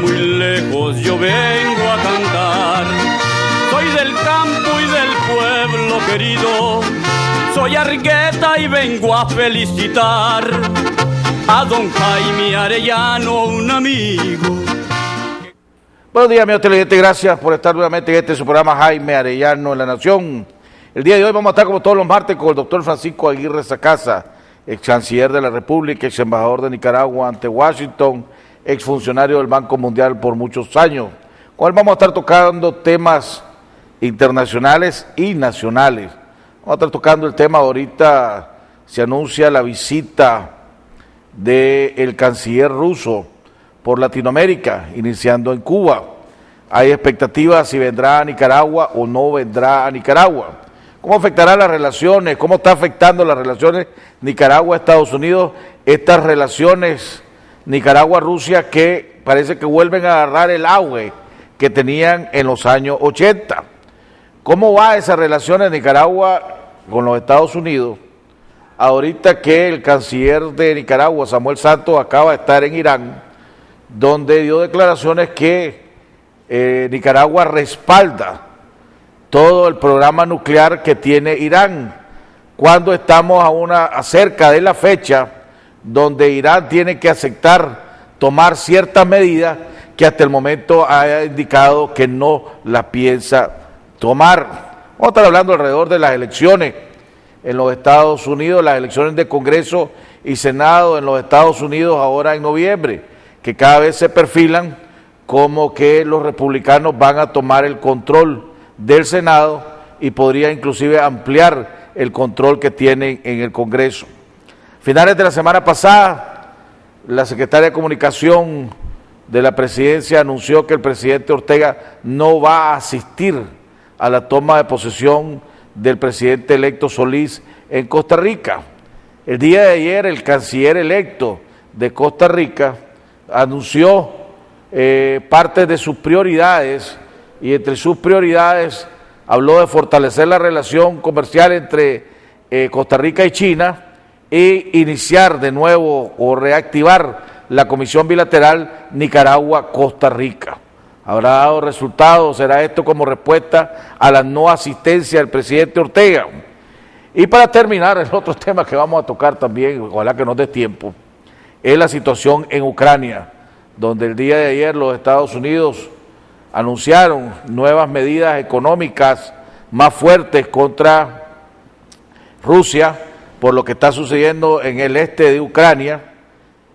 muy lejos yo vengo a cantar. Soy del campo y del pueblo querido, soy Argueta y vengo a felicitar a don Jaime Arellano, un amigo. Buenos días, amigos televidentes, gracias por estar nuevamente en este su programa Jaime Arellano en la Nación. El día de hoy vamos a estar como todos los martes con el doctor Francisco Aguirre Sacasa, ex canciller de la República, ex embajador de Nicaragua ante Washington, ex funcionario del Banco Mundial por muchos años. Con él vamos a estar tocando temas internacionales y nacionales. Vamos a estar tocando el tema, ahorita se anuncia la visita del canciller ruso por Latinoamérica, iniciando en Cuba. Hay expectativas si vendrá a Nicaragua o no vendrá a Nicaragua. ¿Cómo afectará las relaciones? ¿Cómo está afectando las relaciones Nicaragua-Estados Unidos? Estas relaciones Nicaragua-Rusia que parece que vuelven a agarrar el auge que tenían en los años 80. ¿Cómo va esas relaciones de Nicaragua con los Estados Unidos? Ahorita que el canciller de Nicaragua, Samuel Santos, acaba de estar en Irán, donde dio declaraciones que Nicaragua respalda todo el programa nuclear que tiene Irán, cuando estamos cerca de la fecha donde Irán tiene que aceptar tomar ciertas medidas que hasta el momento ha indicado que no las piensa tomar. Vamos a estar hablando alrededor de las elecciones en los Estados Unidos, las elecciones de Congreso y Senado en los Estados Unidos ahora en noviembre, que cada vez se perfilan como que los republicanos van a tomar el control del Senado y podría inclusive ampliar el control que tienen en el Congreso. Finales de la semana pasada, la secretaria de Comunicación de la Presidencia anunció que el presidente Ortega no va a asistir a la toma de posesión del presidente electo Solís en Costa Rica. El día de ayer, el canciller electo de Costa Rica anunció parte de sus prioridades, y entre sus prioridades habló de fortalecer la relación comercial entre Costa Rica y China e iniciar de nuevo o reactivar la comisión bilateral Nicaragua-Costa Rica. ¿Habrá dado resultados? ¿Será esto como respuesta a la no asistencia del presidente Ortega? Y para terminar, el otro tema que vamos a tocar también, ojalá que nos dé tiempo, es la situación en Ucrania, donde el día de ayer los Estados Unidos anunciaron nuevas medidas económicas más fuertes contra Rusia por lo que está sucediendo en el este de Ucrania,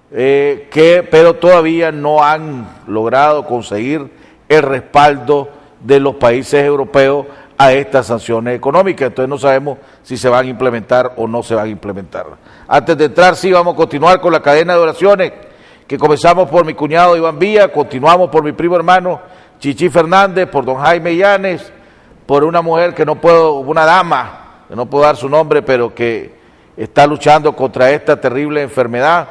pero todavía no han logrado conseguir el respaldo de los países europeos a estas sanciones económicas. Entonces no sabemos si se van a implementar o no se van a implementar. Antes de entrar, sí, vamos a continuar con la cadena de oraciones que comenzamos por mi cuñado Iván Villa, continuamos por mi primo hermano Chichi Fernández, por don Jaime Llanes, por una mujer que no puedo, una dama, que no puedo dar su nombre, pero que está luchando contra esta terrible enfermedad,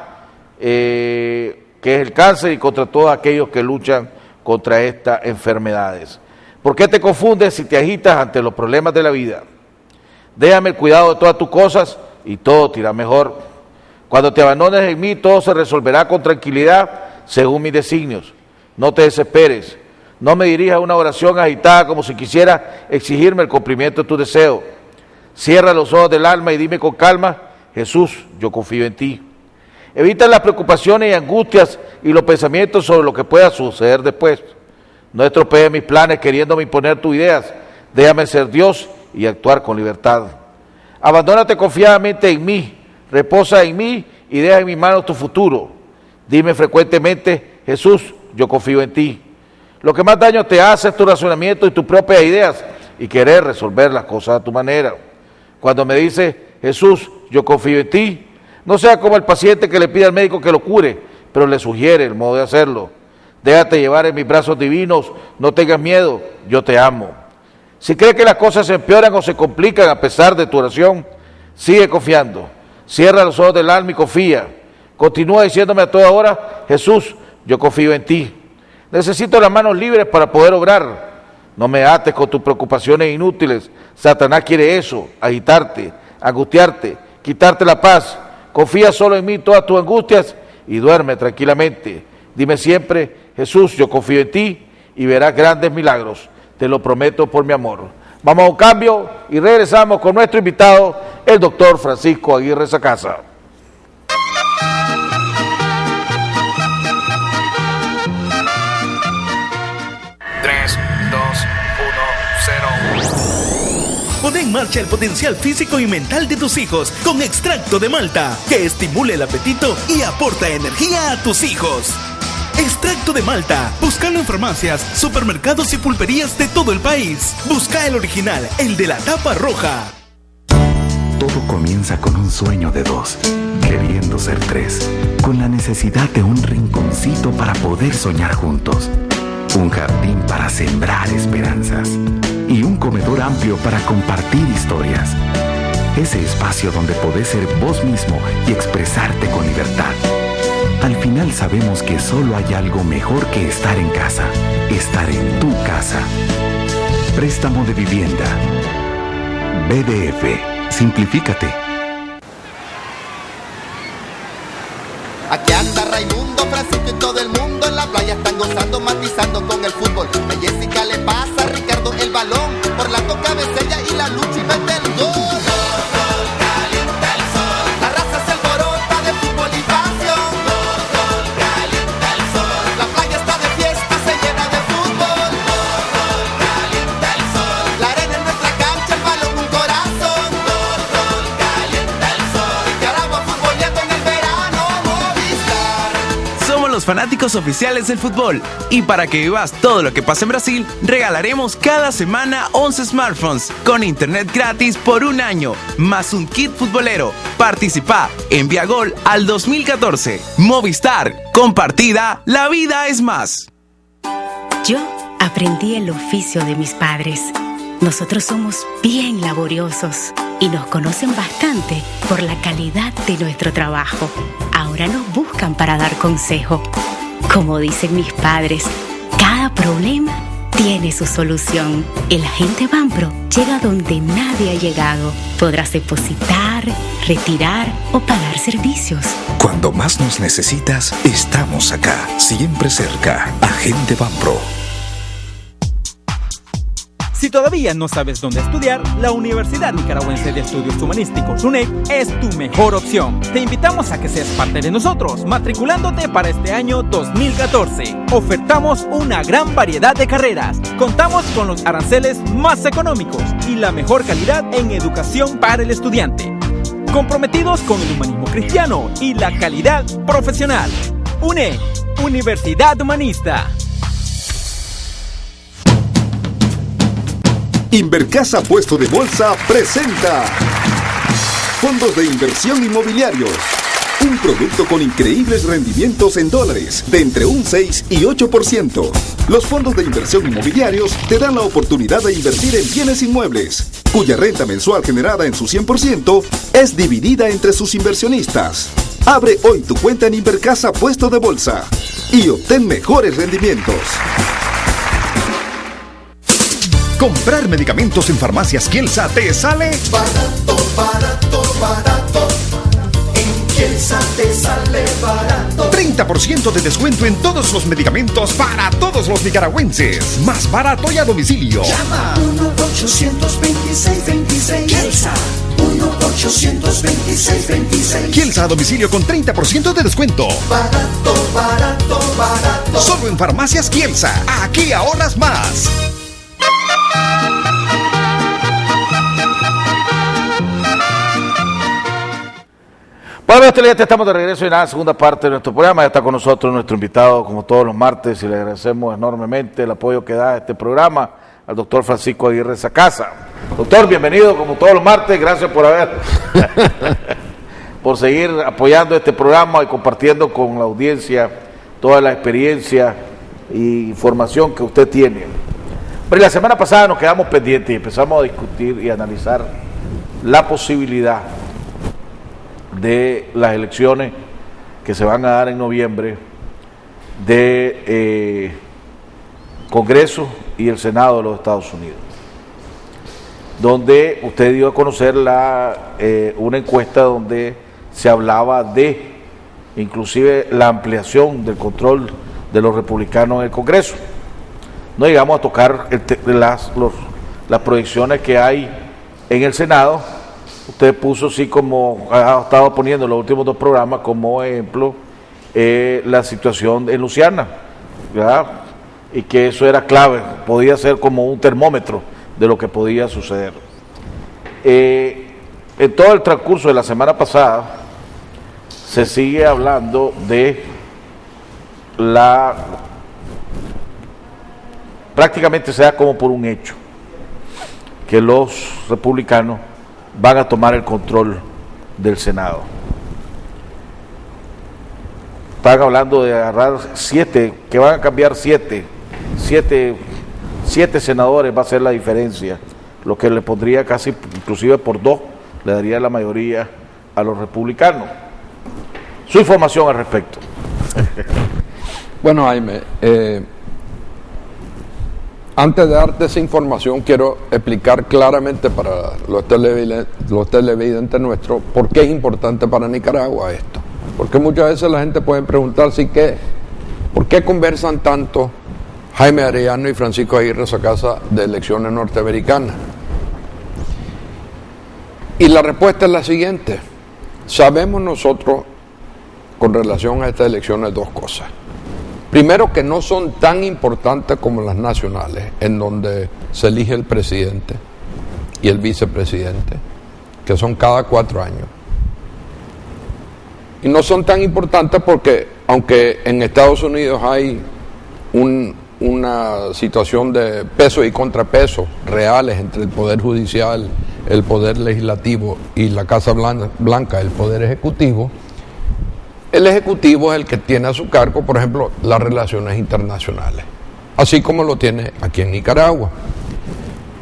que es el cáncer, y contra todos aquellos que luchan contra estas enfermedades. ¿Por qué te confundes si te agitas ante los problemas de la vida? Déjame el cuidado de todas tus cosas y todo te irá mejor. Cuando te abandones en mí, todo se resolverá con tranquilidad según mis designios. No te desesperes. No me dirijas una oración agitada como si quisiera exigirme el cumplimiento de tu deseo. Cierra los ojos del alma y dime con calma: Jesús, yo confío en ti. Evita las preocupaciones y angustias y los pensamientos sobre lo que pueda suceder después. No estropees mis planes queriéndome imponer tus ideas. Déjame ser Dios y actuar con libertad. Abandónate confiadamente en mí, reposa en mí y deja en mis manos tu futuro. Dime frecuentemente: Jesús, yo confío en ti. Lo que más daño te hace es tu razonamiento y tus propias ideas y querer resolver las cosas a tu manera. Cuando me dices: Jesús, yo confío en ti, no sea como el paciente que le pide al médico que lo cure, pero le sugiere el modo de hacerlo. Déjate llevar en mis brazos divinos, no tengas miedo, yo te amo. Si crees que las cosas se empeoran o se complican a pesar de tu oración, sigue confiando. Cierra los ojos del alma y confía. Continúa diciéndome a toda hora: Jesús, yo confío en ti. Necesito las manos libres para poder obrar. No me ates con tus preocupaciones inútiles. Satanás quiere eso: agitarte, angustiarte, quitarte la paz. Confía solo en mí todas tus angustias y duerme tranquilamente. Dime siempre, Jesús, yo confío en ti y verás grandes milagros. Te lo prometo por mi amor. Vamos a un cambio y regresamos con nuestro invitado, el doctor Francisco Aguirre Sacasa. Pon en marcha el potencial físico y mental de tus hijos con extracto de malta, que estimule el apetito y aporta energía a tus hijos. Extracto de malta, búscalo en farmacias, supermercados y pulperías de todo el país. Busca el original, el de la tapa roja. Todo comienza con un sueño de dos, queriendo ser tres, con la necesidad de un rinconcito para poder soñar juntos, un jardín para sembrar esperanzas y un comedor amplio para compartir historias. Ese espacio donde podés ser vos mismo y expresarte con libertad. Al final sabemos que solo hay algo mejor que estar en casa, estar en tu casa. Préstamo de vivienda. BDF. Simplifícate. Aquí anda Raimundo, Francisco y todo el mundo en la playa están gozando, matizando con el fútbol. A Jessica le pasa a Ricardo el balón, Orlando cabecella y la lucha y mete el gol. Gol, gol, calienta el sol. La raza se alborota de fútbol y pasión. Gol, gol, calienta el sol. La playa está de fiesta, se llena de fútbol. Gol, gol, calienta el sol. La arena en nuestra cancha, el balón un corazón. Gol, gol, calienta el sol. Nicaragua futboleando en el verano, Movistar. Somos los fanáticos oficiales del fútbol. Y para que vivas todo lo que pasa en Brasil, regalaremos cada semana 11 smartphones con internet gratis por un año, más un kit futbolero. Participa, envía gol al 2014. Movistar, compartida, la vida es más. Yo aprendí el oficio de mis padres. Nosotros somos bien laboriosos y nos conocen bastante por la calidad de nuestro trabajo. Ahora nos buscan para dar consejo. Como dicen mis padres, cada problema tiene su solución. El agente Banpro llega donde nadie ha llegado. Podrás depositar, retirar o pagar servicios. Cuando más nos necesitas, estamos acá, siempre cerca. Agente Banpro. Si todavía no sabes dónde estudiar, la Universidad Nicaragüense de Estudios Humanísticos, UNED, es tu mejor opción. Te invitamos a que seas parte de nosotros, matriculándote para este año 2014. Ofertamos una gran variedad de carreras. Contamos con los aranceles más económicos y la mejor calidad en educación para el estudiante. Comprometidos con el humanismo cristiano y la calidad profesional. UNED, Universidad Humanista. Invercasa Puesto de Bolsa presenta Fondos de Inversión Inmobiliarios. Un producto con increíbles rendimientos en dólares de entre un 6 y 8%. Los fondos de inversión inmobiliarios te dan la oportunidad de invertir en bienes inmuebles, cuya renta mensual generada en su 100% es dividida entre sus inversionistas. Abre hoy tu cuenta en Invercasa Puesto de Bolsa y obtén mejores rendimientos. Comprar medicamentos en Farmacias Kielsa te sale barato, barato, barato. En Kielsa te sale barato. 30% de descuento en todos los medicamentos para todos los nicaragüenses. Más barato y a domicilio. Llama 1-826-2626. Kielsa 1-826-2626. Kielsa a domicilio con 30% de descuento. Barato, barato, barato. Solo en Farmacias Kielsa. Aquí ahorras más. Bueno, estamos de regreso en la segunda parte de nuestro programa. Ya está con nosotros nuestro invitado, como todos los martes, y le agradecemos enormemente el apoyo que da a este programa, al doctor Francisco Aguirre Sacasa. Doctor, bienvenido como todos los martes, gracias por por seguir apoyando este programa y compartiendo con la audiencia toda la experiencia e información que usted tiene. Pero la semana pasada nos quedamos pendientes y empezamos a discutir y analizar la posibilidad de las elecciones que se van a dar en noviembre de Congreso y el Senado de los Estados Unidos, donde usted dio a conocer una encuesta donde se hablaba de inclusive la ampliación del control de los republicanos en el Congreso. No llegamos a tocar las proyecciones que hay en el Senado. Usted puso, sí, como ha estado poniendo en los últimos 2 programas, como ejemplo, la situación en Luisiana, ¿verdad? Y que eso era clave, podía ser como un termómetro de lo que podía suceder. En todo el transcurso de la semana pasada, se sigue hablando de prácticamente se da como por un hecho, que los republicanos van a tomar el control del Senado. Están hablando de agarrar 7, que van a cambiar 7 senadores, va a ser la diferencia, lo que le pondría casi, inclusive por 2, le daría la mayoría a los republicanos. Su información al respecto. Bueno, Jaime, antes de darte esa información, quiero explicar claramente para los televidentes nuestros por qué es importante para Nicaragua esto. Porque muchas veces la gente puede preguntarse ¿por qué conversan tanto Jaime Arellano y Francisco Aguirre Sacasa de elecciones norteamericanas? Y la respuesta es la siguiente. Sabemos nosotros, con relación a estas elecciones, 2 cosas. Primero, que no son tan importantes como las nacionales, en donde se elige el presidente y el vicepresidente, que son cada 4 años. Y no son tan importantes porque, aunque en Estados Unidos hay una situación de peso y contrapeso reales entre el Poder Judicial, el Poder Legislativo y la Casa Blanca, el Poder Ejecutivo, el Ejecutivo es el que tiene a su cargo, por ejemplo, las relaciones internacionales, así como lo tiene aquí en Nicaragua.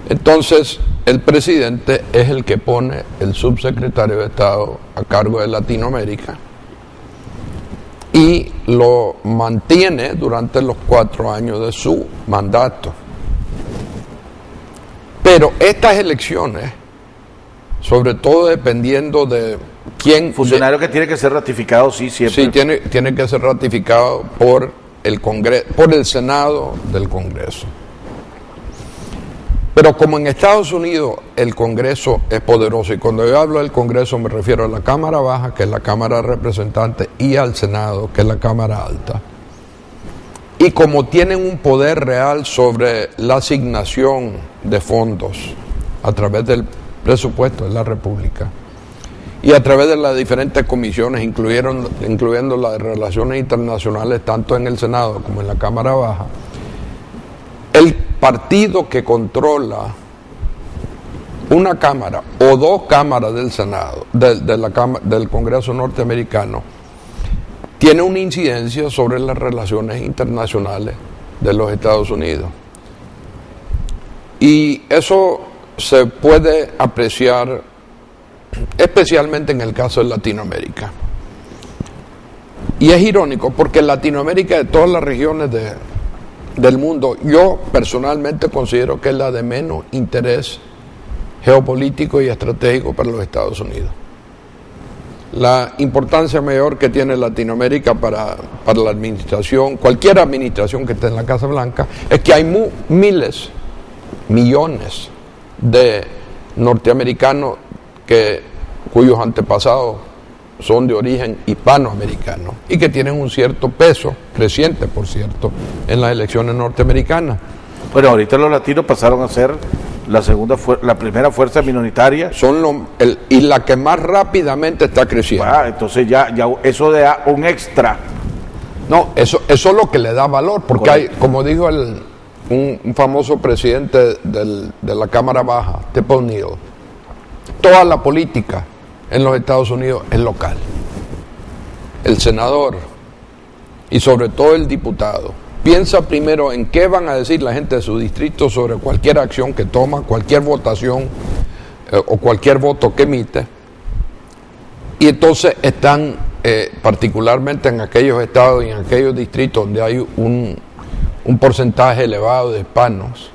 Entonces, el presidente es el que pone el subsecretario de Estado a cargo de Latinoamérica y lo mantiene durante los 4 años de su mandato. Pero estas elecciones, sobre todo dependiendo de quién... Funcionario que tiene que ser ratificado, sí, siempre. Sí, tiene que ser ratificado por el Congreso, por el Senado del Congreso. Pero como en Estados Unidos el Congreso es poderoso, y cuando yo hablo del Congreso me refiero a la Cámara Baja, que es la Cámara de Representantes, y al Senado, que es la Cámara Alta. Y como tienen un poder real sobre la asignación de fondos a través del presupuesto de la República y a través de las diferentes comisiones, incluyendo las de Relaciones Internacionales, tanto en el Senado como en la Cámara Baja, el partido que controla una cámara o 2 cámaras del Senado, del Congreso norteamericano, tiene una incidencia sobre las relaciones internacionales de los Estados Unidos. Y eso se puede apreciar especialmente en el caso de Latinoamérica. Y es irónico porque Latinoamérica, de todas las regiones del mundo, yo personalmente considero que es la de menos interés geopolítico y estratégico para los Estados Unidos. La importancia mayor que tiene Latinoamérica para la administración, cualquier administración que esté en la Casa Blanca, es que hay miles, millones de norteamericanos cuyos antepasados son de origen hispanoamericano y que tienen un cierto peso, creciente por cierto, en las elecciones norteamericanas. Bueno, ahorita los latinos pasaron a ser la primera fuerza minoritaria. Y la que más rápidamente está creciendo. Entonces ya eso da un extra. No, eso es lo que le da valor, porque hay, como dijo un famoso presidente de la Cámara Baja, Tip O'Neill, toda la política en los Estados Unidos es local. El senador y sobre todo el diputado piensa primero en qué van a decir la gente de su distrito sobre cualquier acción que toma, cualquier votación o cualquier voto que emite, y entonces están particularmente en aquellos estados y en aquellos distritos donde hay un porcentaje elevado de hispanos,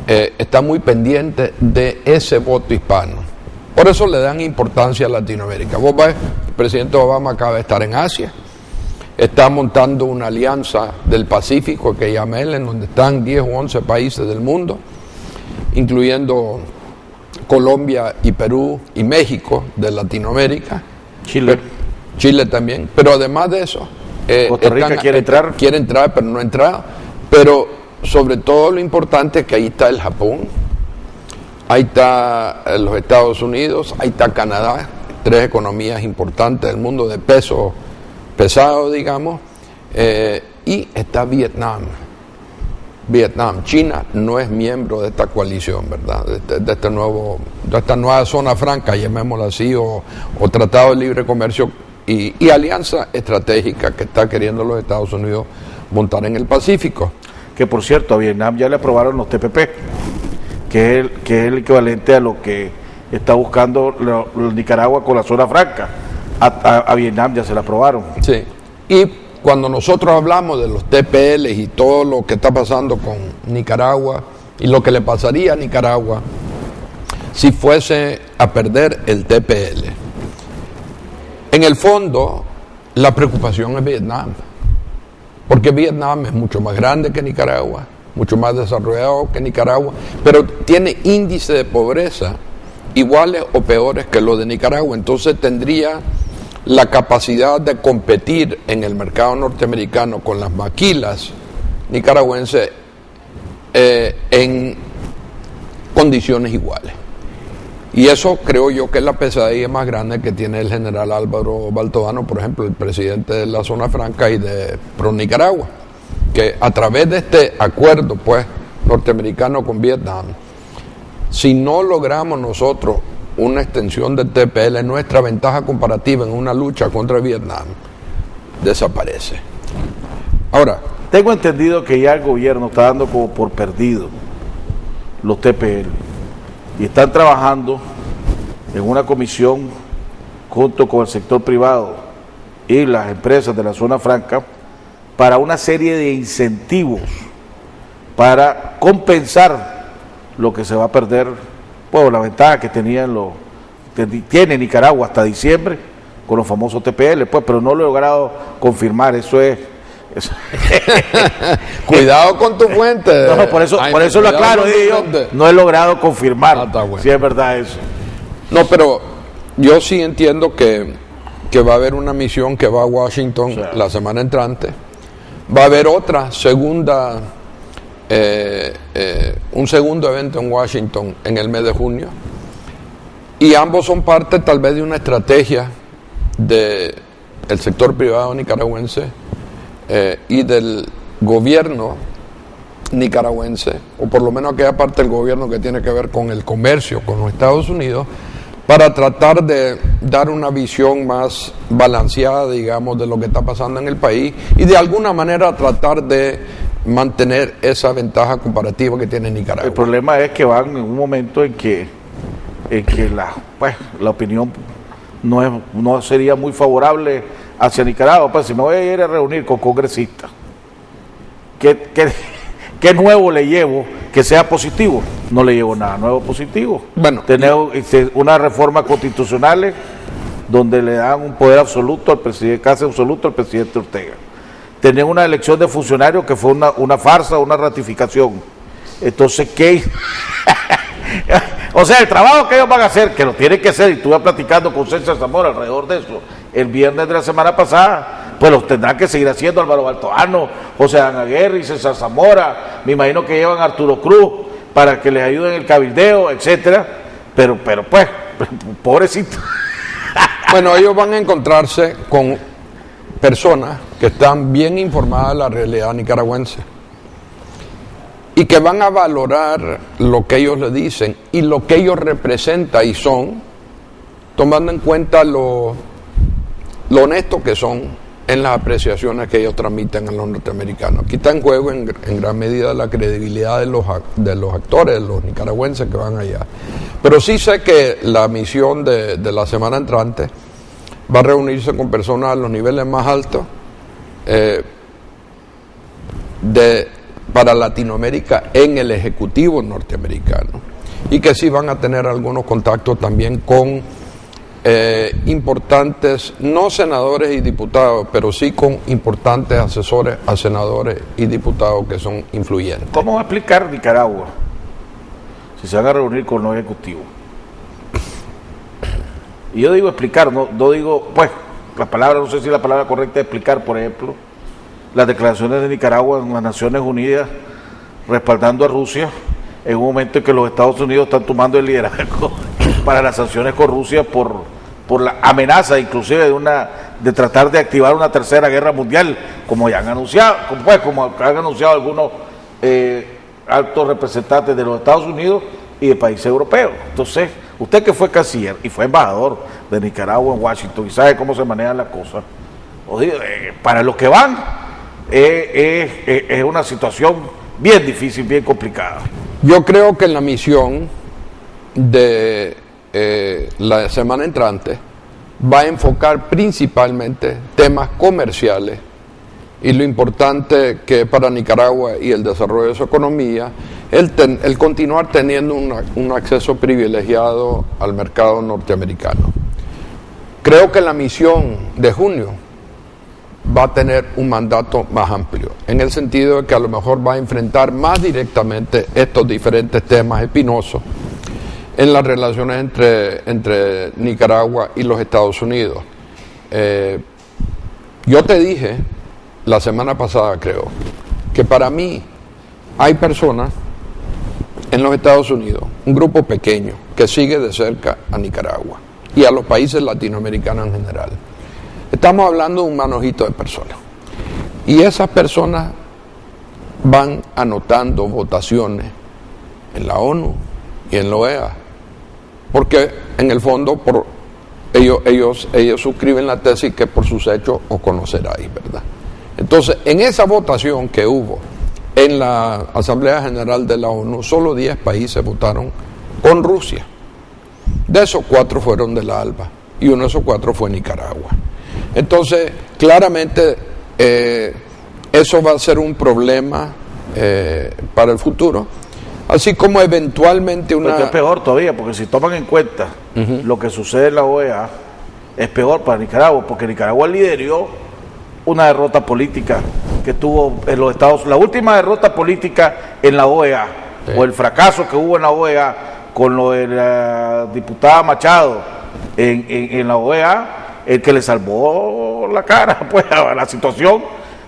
está muy pendiente de ese voto hispano. Por eso le dan importancia a Latinoamérica. Vos ves, el presidente Obama acaba de estar en Asia, está montando una alianza del Pacífico que llama él, en donde están 10 o 11 países del mundo, incluyendo Colombia y Perú y México de Latinoamérica. Chile también, pero además de eso, Costa Rica quiere entrar, pero no ha entrado. Pero sobre todo lo importante es que ahí está el Japón, ahí está los Estados Unidos, ahí está Canadá, 3 economías importantes del mundo de peso pesado, digamos, y está Vietnam. China no es miembro de esta coalición, ¿verdad? De esta nueva zona franca, llamémosla así, o Tratado de Libre Comercio y alianza estratégica que está queriendo los Estados Unidos montar en el Pacífico. Que por cierto, a Vietnam ya le aprobaron los TPP, que es el equivalente a lo que está buscando Nicaragua con la zona franca. A Vietnam ya se la aprobaron. Sí, y cuando nosotros hablamos de los TPL y todo lo que está pasando con Nicaragua y lo que le pasaría a Nicaragua si fuese a perder el TPL, en el fondo la preocupación es Vietnam, porque Vietnam es mucho más grande que Nicaragua, mucho más desarrollado que Nicaragua, pero tiene índice de pobreza iguales o peores que los de Nicaragua, entonces tendría la capacidad de competir en el mercado norteamericano con las maquilas nicaragüenses en condiciones iguales. Y eso creo yo que es la pesadilla más grande que tiene el general Álvaro Baltodano, por ejemplo, el presidente de la Zona Franca y de Pro Nicaragua, que a través de este acuerdo pues norteamericano con Vietnam, si no logramos nosotros una extensión del TPL, nuestra ventaja comparativa en una lucha contra Vietnam desaparece. Ahora, tengo entendido que ya el gobierno está dando como por perdido los TPL y están trabajando en una comisión junto con el sector privado y las empresas de la zona franca para una serie de incentivos para compensar lo que se va a perder. Bueno, la ventaja que tiene Nicaragua hasta diciembre con los famosos TPL, pues, pero no lo he logrado confirmar, eso es. Cuidado con tu fuente. No, por eso lo aclaro, digo, no he logrado confirmar si es verdad eso. No, pero yo sí entiendo que va a haber una misión que va a Washington la semana entrante, va a haber otra segunda. Un segundo evento en Washington en el mes de junio, y ambos son parte tal vez de una estrategia del sector privado nicaragüense y del gobierno nicaragüense, o por lo menos aquella parte del gobierno que tiene que ver con el comercio con los Estados Unidos, para tratar de dar una visión más balanceada, digamos, de lo que está pasando en el país y de alguna manera tratar de mantener esa ventaja comparativa que tiene Nicaragua. El problema es que van en un momento en que la opinión no sería muy favorable hacia Nicaragua. Pues si me voy a ir a reunir con congresistas, ¿qué nuevo le llevo que sea positivo? No le llevo nada nuevo positivo. Bueno, tener una reforma constitucional donde le dan un poder absoluto al presidente, casi absoluto al presidente Ortega. Tener una elección de funcionarios que fue una farsa, una ratificación. Entonces, ¿qué? O sea, el trabajo que ellos van a hacer, que lo tienen que hacer, y estuve platicando con César Zamora alrededor de eso, el viernes de la semana pasada, pues los tendrán que seguir haciendo Álvaro Baltodano, José Dan Aguirre y César Zamora, me imagino que llevan a Arturo Cruz para que les ayuden en el cabildeo, etcétera, pero pues, pobrecito. Bueno, ellos van a encontrarse con personas que están bien informadas de la realidad nicaragüense y que van a valorar lo que ellos le dicen y lo que ellos representan y son, tomando en cuenta lo honestos que son en las apreciaciones que ellos transmiten a los norteamericanos. Aquí está en juego en gran medida la credibilidad de los actores, de los nicaragüenses que van allá. Pero sí sé que la misión de la semana entrante va a reunirse con personas a los niveles más altos para Latinoamérica en el Ejecutivo norteamericano, y que sí van a tener algunos contactos también con importantes, no senadores y diputados, pero sí con importantes asesores a senadores y diputados que son influyentes. ¿Cómo va a explicar Nicaragua si se van a reunir con los ejecutivos? Y yo digo explicar, no digo, pues, la palabra, no sé si la palabra correcta es explicar, por ejemplo, las declaraciones de Nicaragua en las Naciones Unidas respaldando a Rusia en un momento en que los Estados Unidos están tomando el liderazgo para las sanciones con Rusia por la amenaza inclusive de tratar de activar una tercera guerra mundial, como ya han anunciado, como han anunciado algunos altos representantes de los Estados Unidos y de países europeos. Entonces, usted que fue canciller y fue embajador de Nicaragua en Washington y sabe cómo se manejan las cosas, para los que van es una situación bien difícil, bien complicada. Yo creo que en la misión de la semana entrante va a enfocar principalmente temas comerciales y lo importante que es para Nicaragua y el desarrollo de su economía el continuar teniendo un acceso privilegiado al mercado norteamericano. Creo que la misión de junio va a tener un mandato más amplio, en el sentido de que a lo mejor va a enfrentar más directamente estos diferentes temas espinosos en las relaciones entre Nicaragua y los Estados Unidos. Yo te dije la semana pasada, creo, que para mí hay personas en los Estados Unidos, un grupo pequeño, que sigue de cerca a Nicaragua y a los países latinoamericanos en general. Estamos hablando de un manojito de personas. Y esas personas van anotando votaciones en la ONU y en la OEA. Porque en el fondo ellos suscriben la tesis que por sus hechos os conoceráis, ¿verdad? Entonces, en esa votación que hubo en la Asamblea General de la ONU, solo 10 países votaron con Rusia. De esos 4 fueron de la ALBA y uno de esos 4 fue Nicaragua. Entonces, claramente, eso va a ser un problema para el futuro, así como eventualmente una... Pero es peor todavía, porque si toman en cuenta lo que sucede en la OEA, es peor para Nicaragua, porque Nicaragua lideró una derrota política que tuvo en los Estados Unidos, la última derrota política en la OEA, sí, o el fracaso que hubo en la OEA con lo de la diputada Machado en la OEA. El que le salvó la cara pues a la situación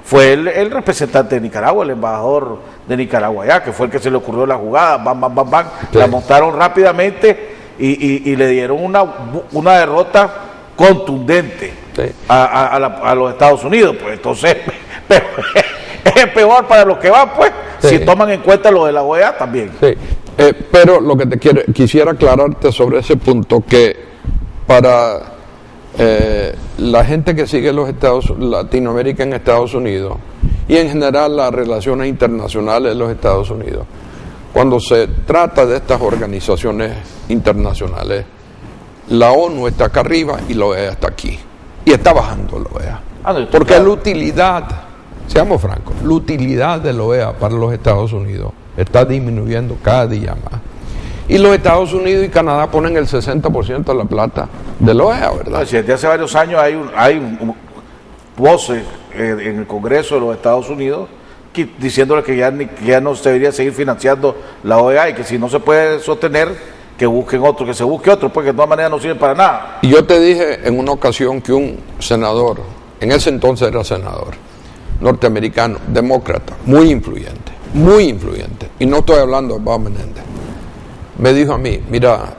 fue el representante de Nicaragua, el embajador de Nicaragua allá, que fue el que se le ocurrió la jugada, sí, la montaron rápidamente y le dieron una derrota contundente, sí, a los Estados Unidos. Pues entonces es peor para los que van, pues, sí, si toman en cuenta lo de la OEA también. Sí. Pero lo que quisiera aclararte sobre ese punto, que para la gente que sigue Latinoamérica en Estados Unidos y en general las relaciones internacionales de los Estados Unidos, cuando se trata de estas organizaciones internacionales, la ONU está acá arriba y la OEA está aquí, y está bajando la OEA, porque la utilidad, seamos francos, la utilidad de la OEA para los Estados Unidos está disminuyendo cada día más. Y los Estados Unidos y Canadá ponen el 60% de la plata de la OEA, ¿verdad? Sí, desde hace varios años hay voces en el Congreso de los Estados Unidos diciéndole que ya no se debería seguir financiando la OEA y que si no se puede sostener, que busquen otro, que se busque otro, porque de todas maneras no sirve para nada. Y yo te dije en una ocasión que un senador, en ese entonces era senador, norteamericano, demócrata, muy influyente, y no estoy hablando de Bob Menéndez, me dijo a mí: mira,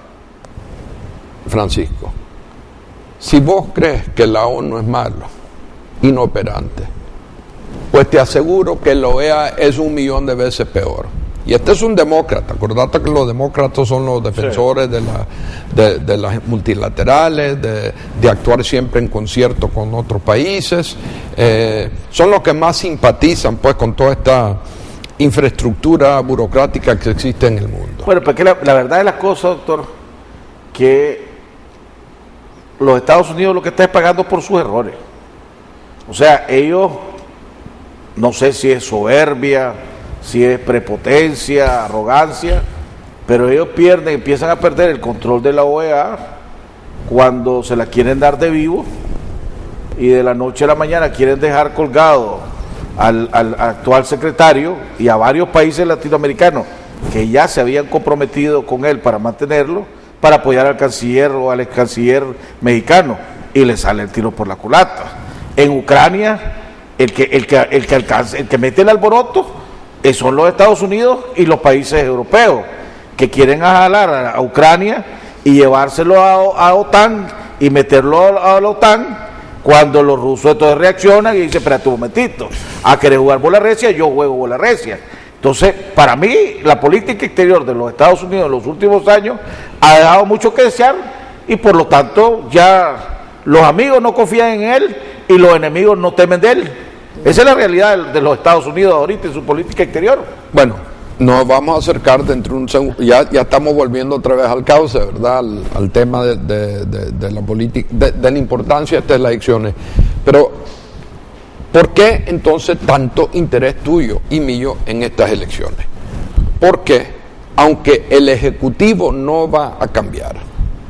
Francisco, si vos crees que la ONU es malo, inoperante, pues te aseguro que la OEA es 1.000.000 de veces peor. Y este es un demócrata. Acordate que los demócratas son los defensores, sí, de las multilaterales, de actuar siempre en concierto con otros países. Son los que más simpatizan pues con toda esta infraestructura burocrática que existe en el mundo. Bueno, porque la verdad de las cosas, doctor, que los Estados Unidos lo que está es pagando por sus errores. O sea, ellos, no sé si es soberbia, si es prepotencia, arrogancia, pero ellos empiezan a perder el control de la OEA cuando se la quieren dar de vivo y de la noche a la mañana quieren dejar colgado al actual secretario y a varios países latinoamericanos que ya se habían comprometido con él para mantenerlo, para apoyar al canciller o al ex canciller mexicano, y le sale el tiro por la culata. En Ucrania, el que mete el alboroto son los Estados Unidos y los países europeos, que quieren jalar a Ucrania y llevárselo a OTAN y meterlo a la OTAN, cuando los rusos entonces reaccionan y dicen, espérate un momentito, ¿querés jugar bola recia? Yo juego bola recia. Entonces, para mí, la política exterior de los Estados Unidos en los últimos años ha dejado mucho que desear, y por lo tanto ya los amigos no confían en él y los enemigos no temen de él. Esa es la realidad de los Estados Unidos ahorita en su política exterior. Bueno, nos vamos a acercar dentro de un segundo, ya estamos volviendo otra vez al cauce, ¿verdad? Al tema de la política, de la importancia de estas elecciones. Pero, ¿por qué entonces tanto interés tuyo y mío en estas elecciones? Porque, aunque el Ejecutivo no va a cambiar,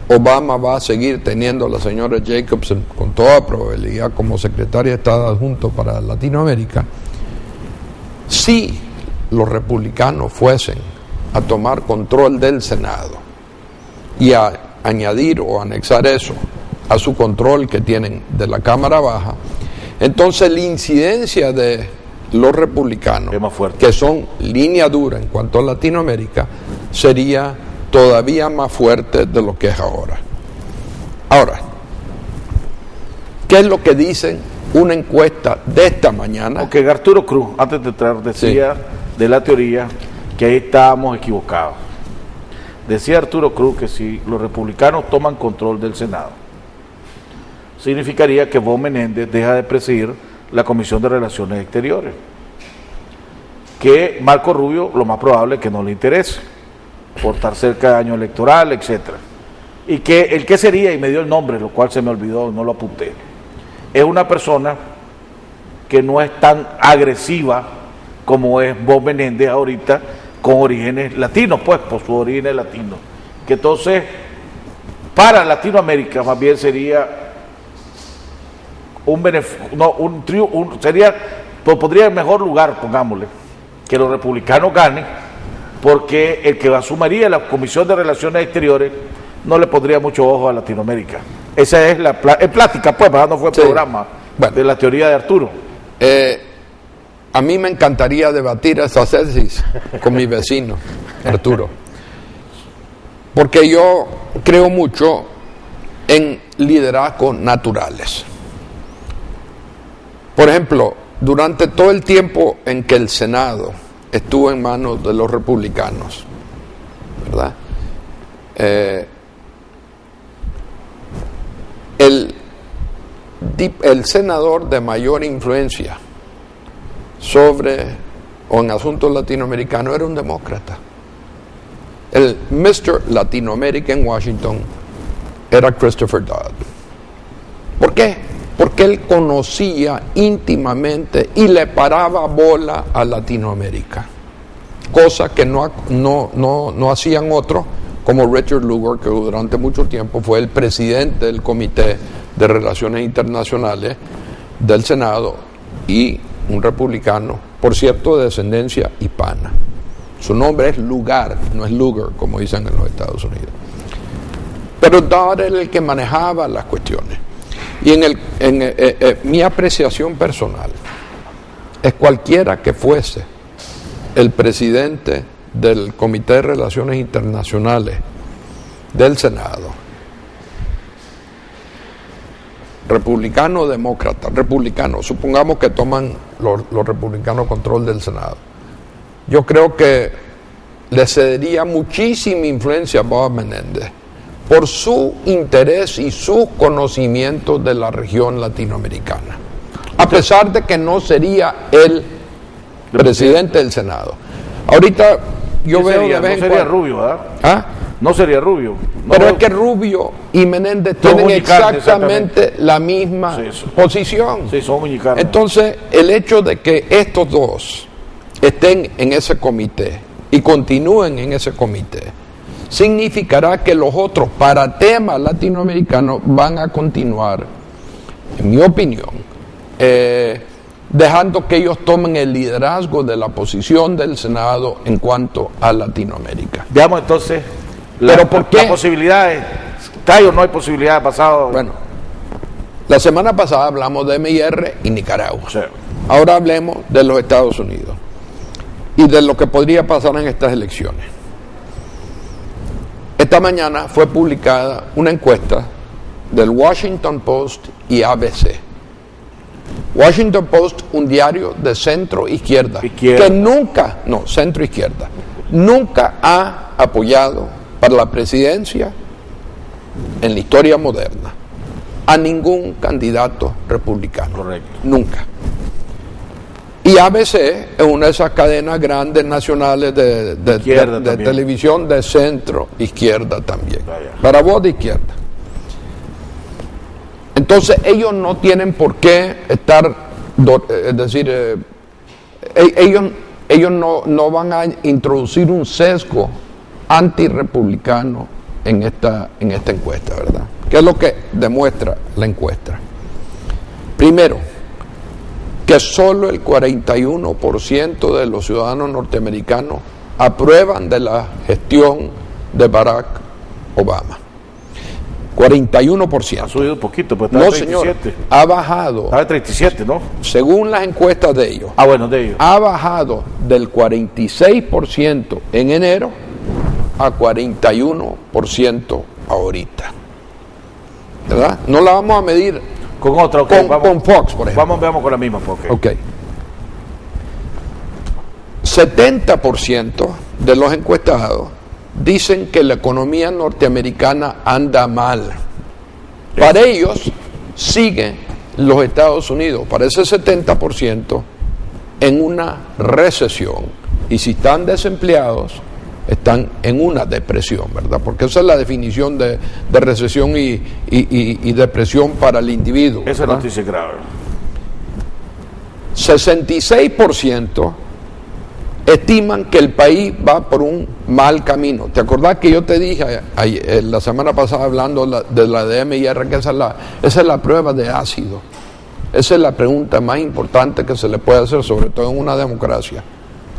Obama va a seguir teniendo a la señora Jacobson con toda probabilidad como secretaria de Estado adjunto para Latinoamérica. Si los republicanos fuesen a tomar control del Senado y a añadir o anexar eso a su control que tienen de la Cámara Baja, entonces la incidencia de los republicanos, que son línea dura en cuanto a Latinoamérica, sería todavía más fuerte de lo que es ahora. Ahora, ¿qué es lo que dicen una encuesta de esta mañana? Ok, Arturo Cruz, antes de entrar, decía de la teoría que ahí estábamos equivocados. Decía Arturo Cruz que si los republicanos toman control del Senado, significaría que Bob Menéndez deja de presidir la Comisión de Relaciones Exteriores, que Marco Rubio lo más probable es que no le interese, por estar cerca de año electoral, etcétera. Y que el que sería, y me dio el nombre, lo cual se me olvidó, no lo apunté, es una persona que no es tan agresiva como es Bob Menéndez ahorita, con orígenes latinos, pues, por sus orígenes latinos. Que entonces, para Latinoamérica, más bien sería podría en mejor lugar, pongámosle, que los republicanos ganen, porque el que asumiría la Comisión de Relaciones Exteriores no le pondría mucho ojo a Latinoamérica. Esa es la plática, pues, no fue programa de la teoría de Arturo. A mí me encantaría debatir esa tesis con mi vecino, Arturo, porque yo creo mucho en liderazgos naturales. Por ejemplo, durante todo el tiempo en que el Senado estuvo en manos de los republicanos, ¿verdad? El senador de mayor influencia sobre o en asuntos latinoamericanos era un demócrata. El Mr. Latinoamérica en Washington era Christopher Dodd. ¿Por qué? Porque él conocía íntimamente y le paraba bola a Latinoamérica, cosa que no hacían otros, como Richard Lugar, que durante mucho tiempo fue el presidente del Comité de Relaciones Internacionales del Senado y un republicano, por cierto, de descendencia hispana. Su nombre es Lugar, no es Lugar, como dicen en los Estados Unidos. Pero Dodd era el que manejaba las cuestiones. Y mi apreciación personal es cualquiera que fuese el presidente del Comité de Relaciones Internacionales del Senado, republicano o demócrata, republicano, supongamos que toman los republicanos control del Senado, yo creo que le cedería muchísima influencia a Bob Menéndez por su interés y sus conocimientos de la región latinoamericana, a pesar de que no sería el presidente del Senado. Ahorita yo veo de vez en cuando... No sería Rubio, ¿verdad? ¿Ah? No sería Rubio. No, pero es que Rubio y Menéndez tienen exactamente la misma posición. Sí, son muñecarnes. Entonces, el hecho de que estos dos estén en ese comité y continúen en ese comité significará que los otros para temas latinoamericanos van a continuar, en mi opinión, dejando que ellos tomen el liderazgo de la posición del Senado en cuanto a Latinoamérica. Veamos entonces ¿Pero por qué? las posibilidades. ¿Hay o no hay posibilidades pasado? Bueno, la semana pasada hablamos de MIR y Nicaragua. Sí. Ahora hablemos de los Estados Unidos y de lo que podría pasar en estas elecciones. Esta mañana fue publicada una encuesta del Washington Post y ABC. Washington Post, un diario de centro-izquierda, que centro-izquierda, nunca ha apoyado para la presidencia en la historia moderna a ningún candidato republicano. Correcto. Nunca. Y ABC es una de esas cadenas grandes nacionales de televisión de centro-izquierda también. Para voz de izquierda. Entonces ellos no tienen por qué estar, es decir, ellos no van a introducir un sesgo antirrepublicano en esta encuesta, ¿verdad? ¿Qué es lo que demuestra la encuesta? Primero, que solo el 41% de los ciudadanos norteamericanos aprueban de la gestión de Barack Obama. 41%. Ha subido un poquito, pues está no, 37. Señor, ha bajado. Está de 37, ¿no? Según las encuestas de ellos. Bueno, de ellos. Ha bajado del 46% en enero a 41% ahorita. ¿Verdad? No la vamos a medir con otra, okay, con Fox, por ejemplo. Veamos con la misma Fox. Ok. 70% de los encuestados dicen que la economía norteamericana anda mal. Para ellos siguen los Estados Unidos, para ese 70%, en una recesión. Y si están desempleados, están en una depresión, ¿verdad? Porque esa es la definición de recesión y depresión para el individuo. Esa noticia es grave. 66% estiman que el país va por un mal camino. ¿Te acordás que yo te dije la semana pasada hablando de la DMIR que esa es la prueba de ácido? Esa es la pregunta más importante que se le puede hacer, sobre todo en una democracia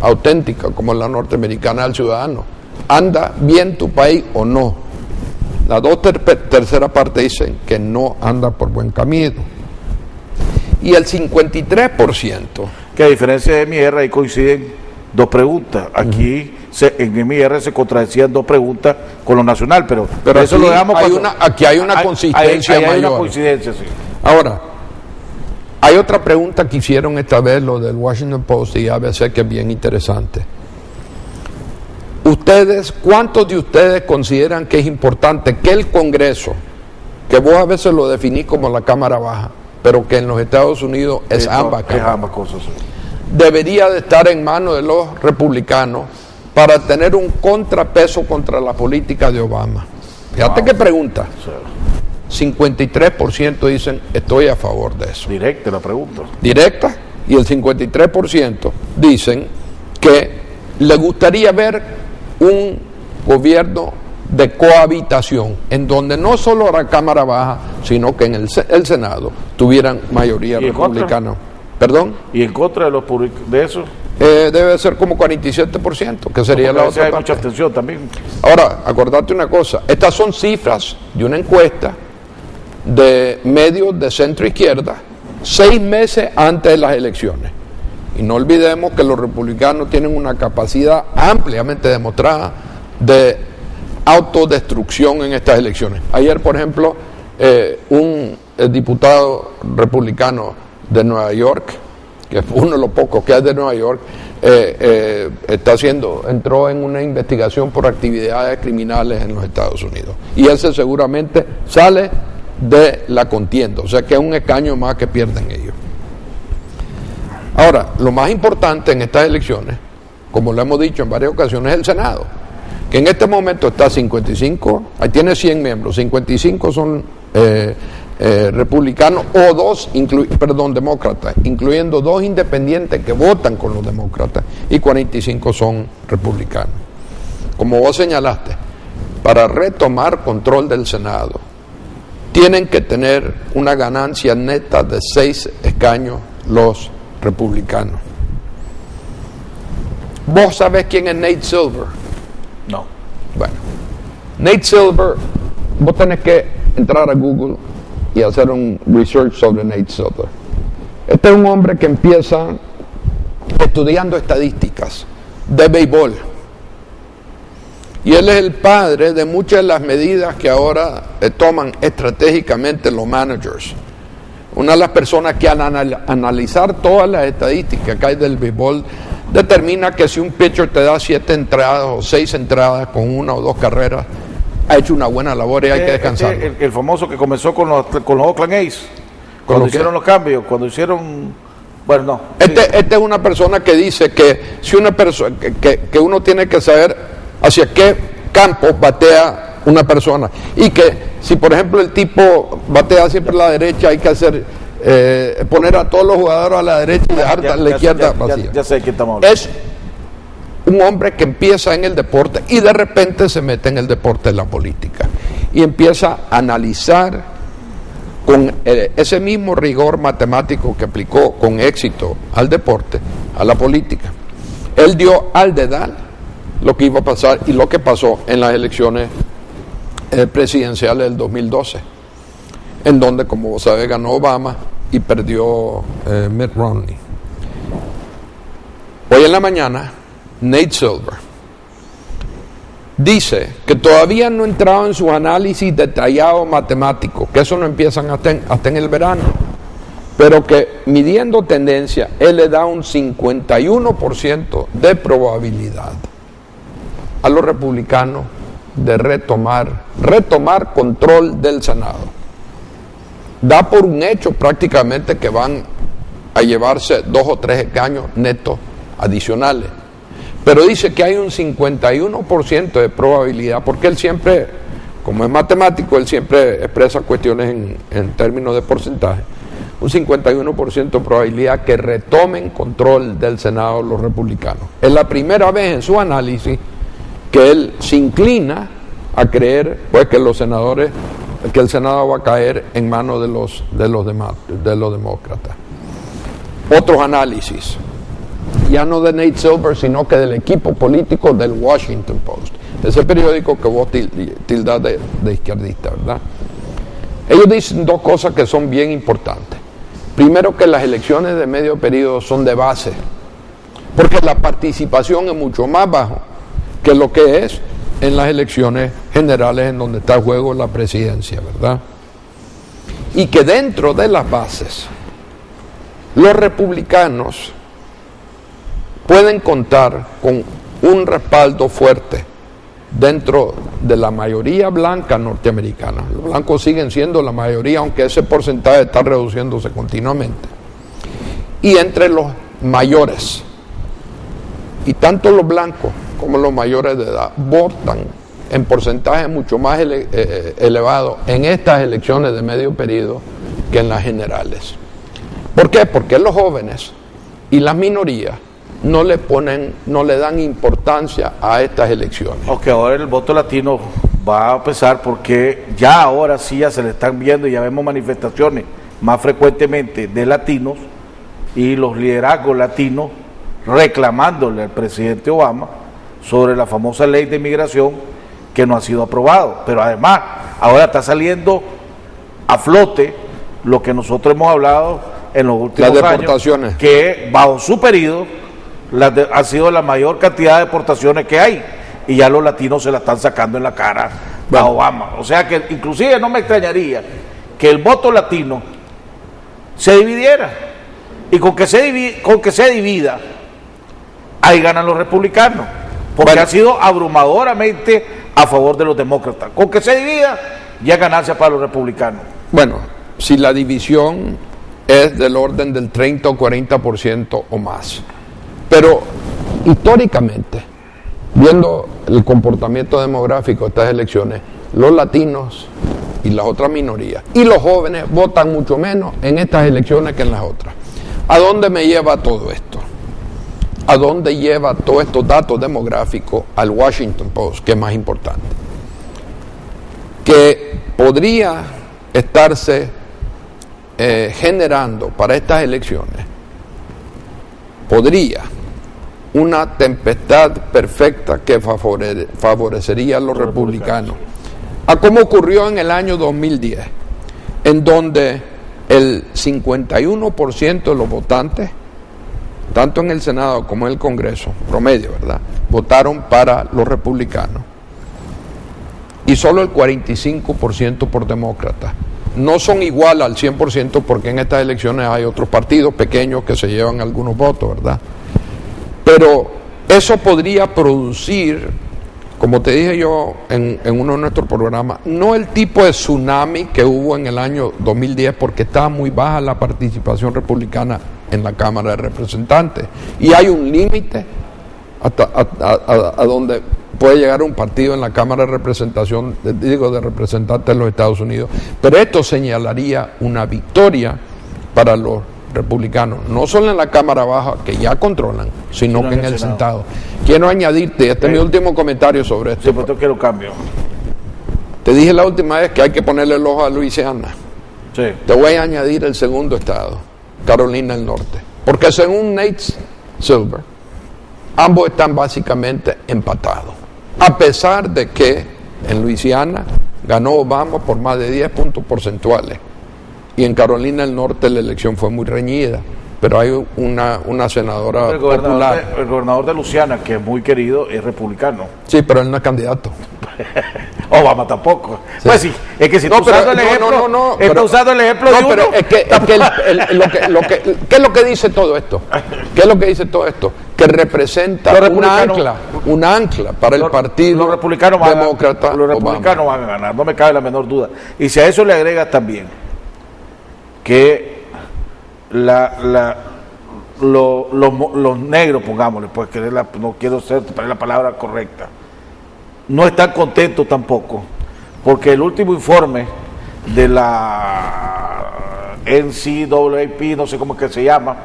auténtica como la norteamericana, al ciudadano. ¿Anda bien tu país o no? Las dos terceras partes dicen que no anda por buen camino. Y el 53%. Que a diferencia de MIR, ahí coinciden dos preguntas. Aquí en MIR se contradecían dos preguntas con lo nacional, pero eso lo dejamos aquí hay una consistencia mayor. Hay una coincidencia, sí. Ahora, hay otra pregunta que hicieron esta vez los del Washington Post y ABC que es bien interesante. ¿Cuántos de ustedes consideran que es importante que el Congreso, que vos a veces lo definís como la Cámara Baja, pero que en los Estados Unidos es ambas cosas, sí, debería de estar en manos de los republicanos para tener un contrapeso contra la política de Obama? Fíjate qué pregunta. Sí. 53% dicen estoy a favor de eso. Directa la pregunta. Directa. Y el 53% dicen que le gustaría ver un gobierno de cohabitación, en donde no solo la Cámara Baja, sino que en el Senado tuvieran mayoría republicana. ¿Perdón? ¿Y en contra de eso? Debe ser como 47%, que sería la otra hay parte. Mucha abstención también. Ahora, acordate una cosa, estas son cifras de una encuesta de medios de centro izquierda 6 meses antes de las elecciones. Y no olvidemos que los republicanos tienen una capacidad ampliamente demostrada de autodestrucción en estas elecciones. Ayer, por ejemplo, un diputado republicano de Nueva York, que es uno de los pocos que es de Nueva York, entró en una investigación por actividades criminales en los Estados Unidos. Y ese seguramente sale de la contienda, o sea que es un escaño más que pierden ellos. Ahora, lo más importante en estas elecciones, como lo hemos dicho en varias ocasiones, es el Senado, que en este momento está 55, ahí tiene 100 miembros, 55 son republicanos o demócratas, incluyendo 2 independientes que votan con los demócratas, y 45 son republicanos. Como vos señalaste, para retomar control del Senado, tienen que tener una ganancia neta de 6 escaños los republicanos. ¿Vos sabés quién es Nate Silver? No. Bueno, Nate Silver, vos tenés que entrar a Google y hacer un research sobre Nate Silver. Este es un hombre que empieza estudiando estadísticas de béisbol. Y él es el padre de muchas de las medidas que ahora toman estratégicamente los managers. Una de las personas que al analizar todas las estadísticas que hay del béisbol determina que si un pitcher te da 7 entradas o 6 entradas con 1 o 2 carreras, ha hecho una buena labor y hay que descansar. El famoso que comenzó con los Oakland A's, cuando hicieron los cambios, cuando hicieron... Bueno, no. Este es una persona que dice que si una persona que uno tiene que saber hacia qué campo batea una persona, y que si por ejemplo el tipo batea siempre a la derecha, hay que hacer poner a todos los jugadores a la derecha y dejar a la izquierda vacía. Ya sé de quién estamos hablando. Es un hombre que empieza en el deporte y de repente se mete en el deporte de la política y empieza a analizar con ese mismo rigor matemático que aplicó con éxito al deporte, a la política. Él dio al dedal lo que iba a pasar y lo que pasó en las elecciones presidenciales del 2012, en donde, como vos sabés, ganó Obama y perdió Mitt Romney. Hoy en la mañana, Nate Silver dice que todavía no ha entrado en sus análisis detallados matemáticos, que eso no empiezan hasta en el verano, pero que midiendo tendencia, él le da un 51% de probabilidad a los republicanos de retomar control del Senado. Da por un hecho prácticamente que van a llevarse 2 o 3 escaños netos adicionales, pero dice que hay un 51% de probabilidad, porque él siempre, como es matemático, él siempre expresa cuestiones en términos de porcentaje. Un 51% de probabilidad que retomen control del Senado los republicanos. Es la primera vez en su análisis que él se inclina a creer pues que los senadores, que el Senado va a caer en manos de los demócratas. Otros análisis, ya no de Nate Silver, sino que del equipo político del Washington Post, ese periódico que vos tildás de izquierdista, ¿verdad? Ellos dicen 2 cosas que son bien importantes. Primero, que las elecciones de medio periodo son de base, porque la participación es mucho más bajo que lo que es en las elecciones generales, en donde está en juego la presidencia, ¿verdad? Y que dentro de las bases, los republicanos pueden contar con un respaldo fuerte dentro de la mayoría blanca norteamericana. Los blancos siguen siendo la mayoría, aunque ese porcentaje está reduciéndose continuamente. Y entre los mayores, y tanto los blancos como los mayores de edad votan en porcentaje mucho más elevado en estas elecciones de medio periodo que en las generales. ¿Por qué? Porque los jóvenes y las minorías no le dan importancia a estas elecciones. Aunque ahora el voto latino va a pesar, porque ya ahora sí ya se le están viendo y ya vemos manifestaciones más frecuentemente de latinos y los liderazgos latinos reclamándole al presidente Obama sobre la famosa ley de inmigración que no ha sido aprobado. Pero además ahora está saliendo a flote lo que nosotros hemos hablado en los últimos años, que bajo su periodo ha sido la mayor cantidad de deportaciones que hay, y ya los latinos se la están sacando en la cara a Obama. O sea que inclusive no me extrañaría que el voto latino se dividiera, y con que se divida, ahí ganan los republicanos, porque ha sido abrumadoramente a favor de los demócratas. Con que se divida, ya ganancia para los republicanos. Bueno, si la división es del orden del 30 o 40% o más. Pero históricamente, viendo el comportamiento demográfico de estas elecciones, los latinos y las otras minorías y los jóvenes votan mucho menos en estas elecciones que en las otras. ¿A dónde me lleva todo esto? ¿A dónde lleva todos estos datos demográficos al Washington Post, que es más importante? podría estarse generando para estas elecciones, podría una tempestad perfecta que favorecería a los republicanos, a como ocurrió en el año 2010, en donde el 51% de los votantes, tanto en el Senado como en el Congreso, promedio, ¿verdad?, votaron para los republicanos, y solo el 45% por demócratas. No son igual al 100% porque en estas elecciones hay otros partidos pequeños que se llevan algunos votos, ¿verdad? Pero eso podría producir, como te dije yo en uno de nuestros programas, no el tipo de tsunami que hubo en el año 2010, porque estaba muy baja la participación republicana en la Cámara de Representantes, y hay un límite a donde puede llegar un partido en la Cámara de Representación, de representantes de los Estados Unidos, pero esto señalaría una victoria para los republicanos, no solo en la Cámara Baja, que ya controlan, sino que en el Senado. Quiero añadirte, este es mi último comentario sobre esto. Sí, pero quiero cambio. Te dije la última vez que hay que ponerle el ojo a Luisiana. Sí. Te voy a añadir el segundo estado, Carolina del Norte, porque según Nate Silver, ambos están básicamente empatados, a pesar de que en Luisiana ganó Obama por más de 10 puntos porcentuales, y en Carolina del Norte la elección fue muy reñida, pero hay una senadora popular. El gobernador de Luisiana, que es muy querido, es republicano. Sí, pero él no es candidato. Obama tampoco. Sí. Pues sí, es que si no, está usando el ejemplo, está usando el ejemplo de uno. Pero es que ¿qué es lo que dice todo esto? ¿Qué es lo que dice todo esto? Que representa una ancla para el partido los republicanos demócrata. Los republicanos van a ganar, no me cabe la menor duda. Y si a eso le agregas también que los negros, pongámosle, pues que no quiero ser la palabra correcta, no están contentos tampoco, porque el último informe de la NCAAP, no sé cómo es que se llama,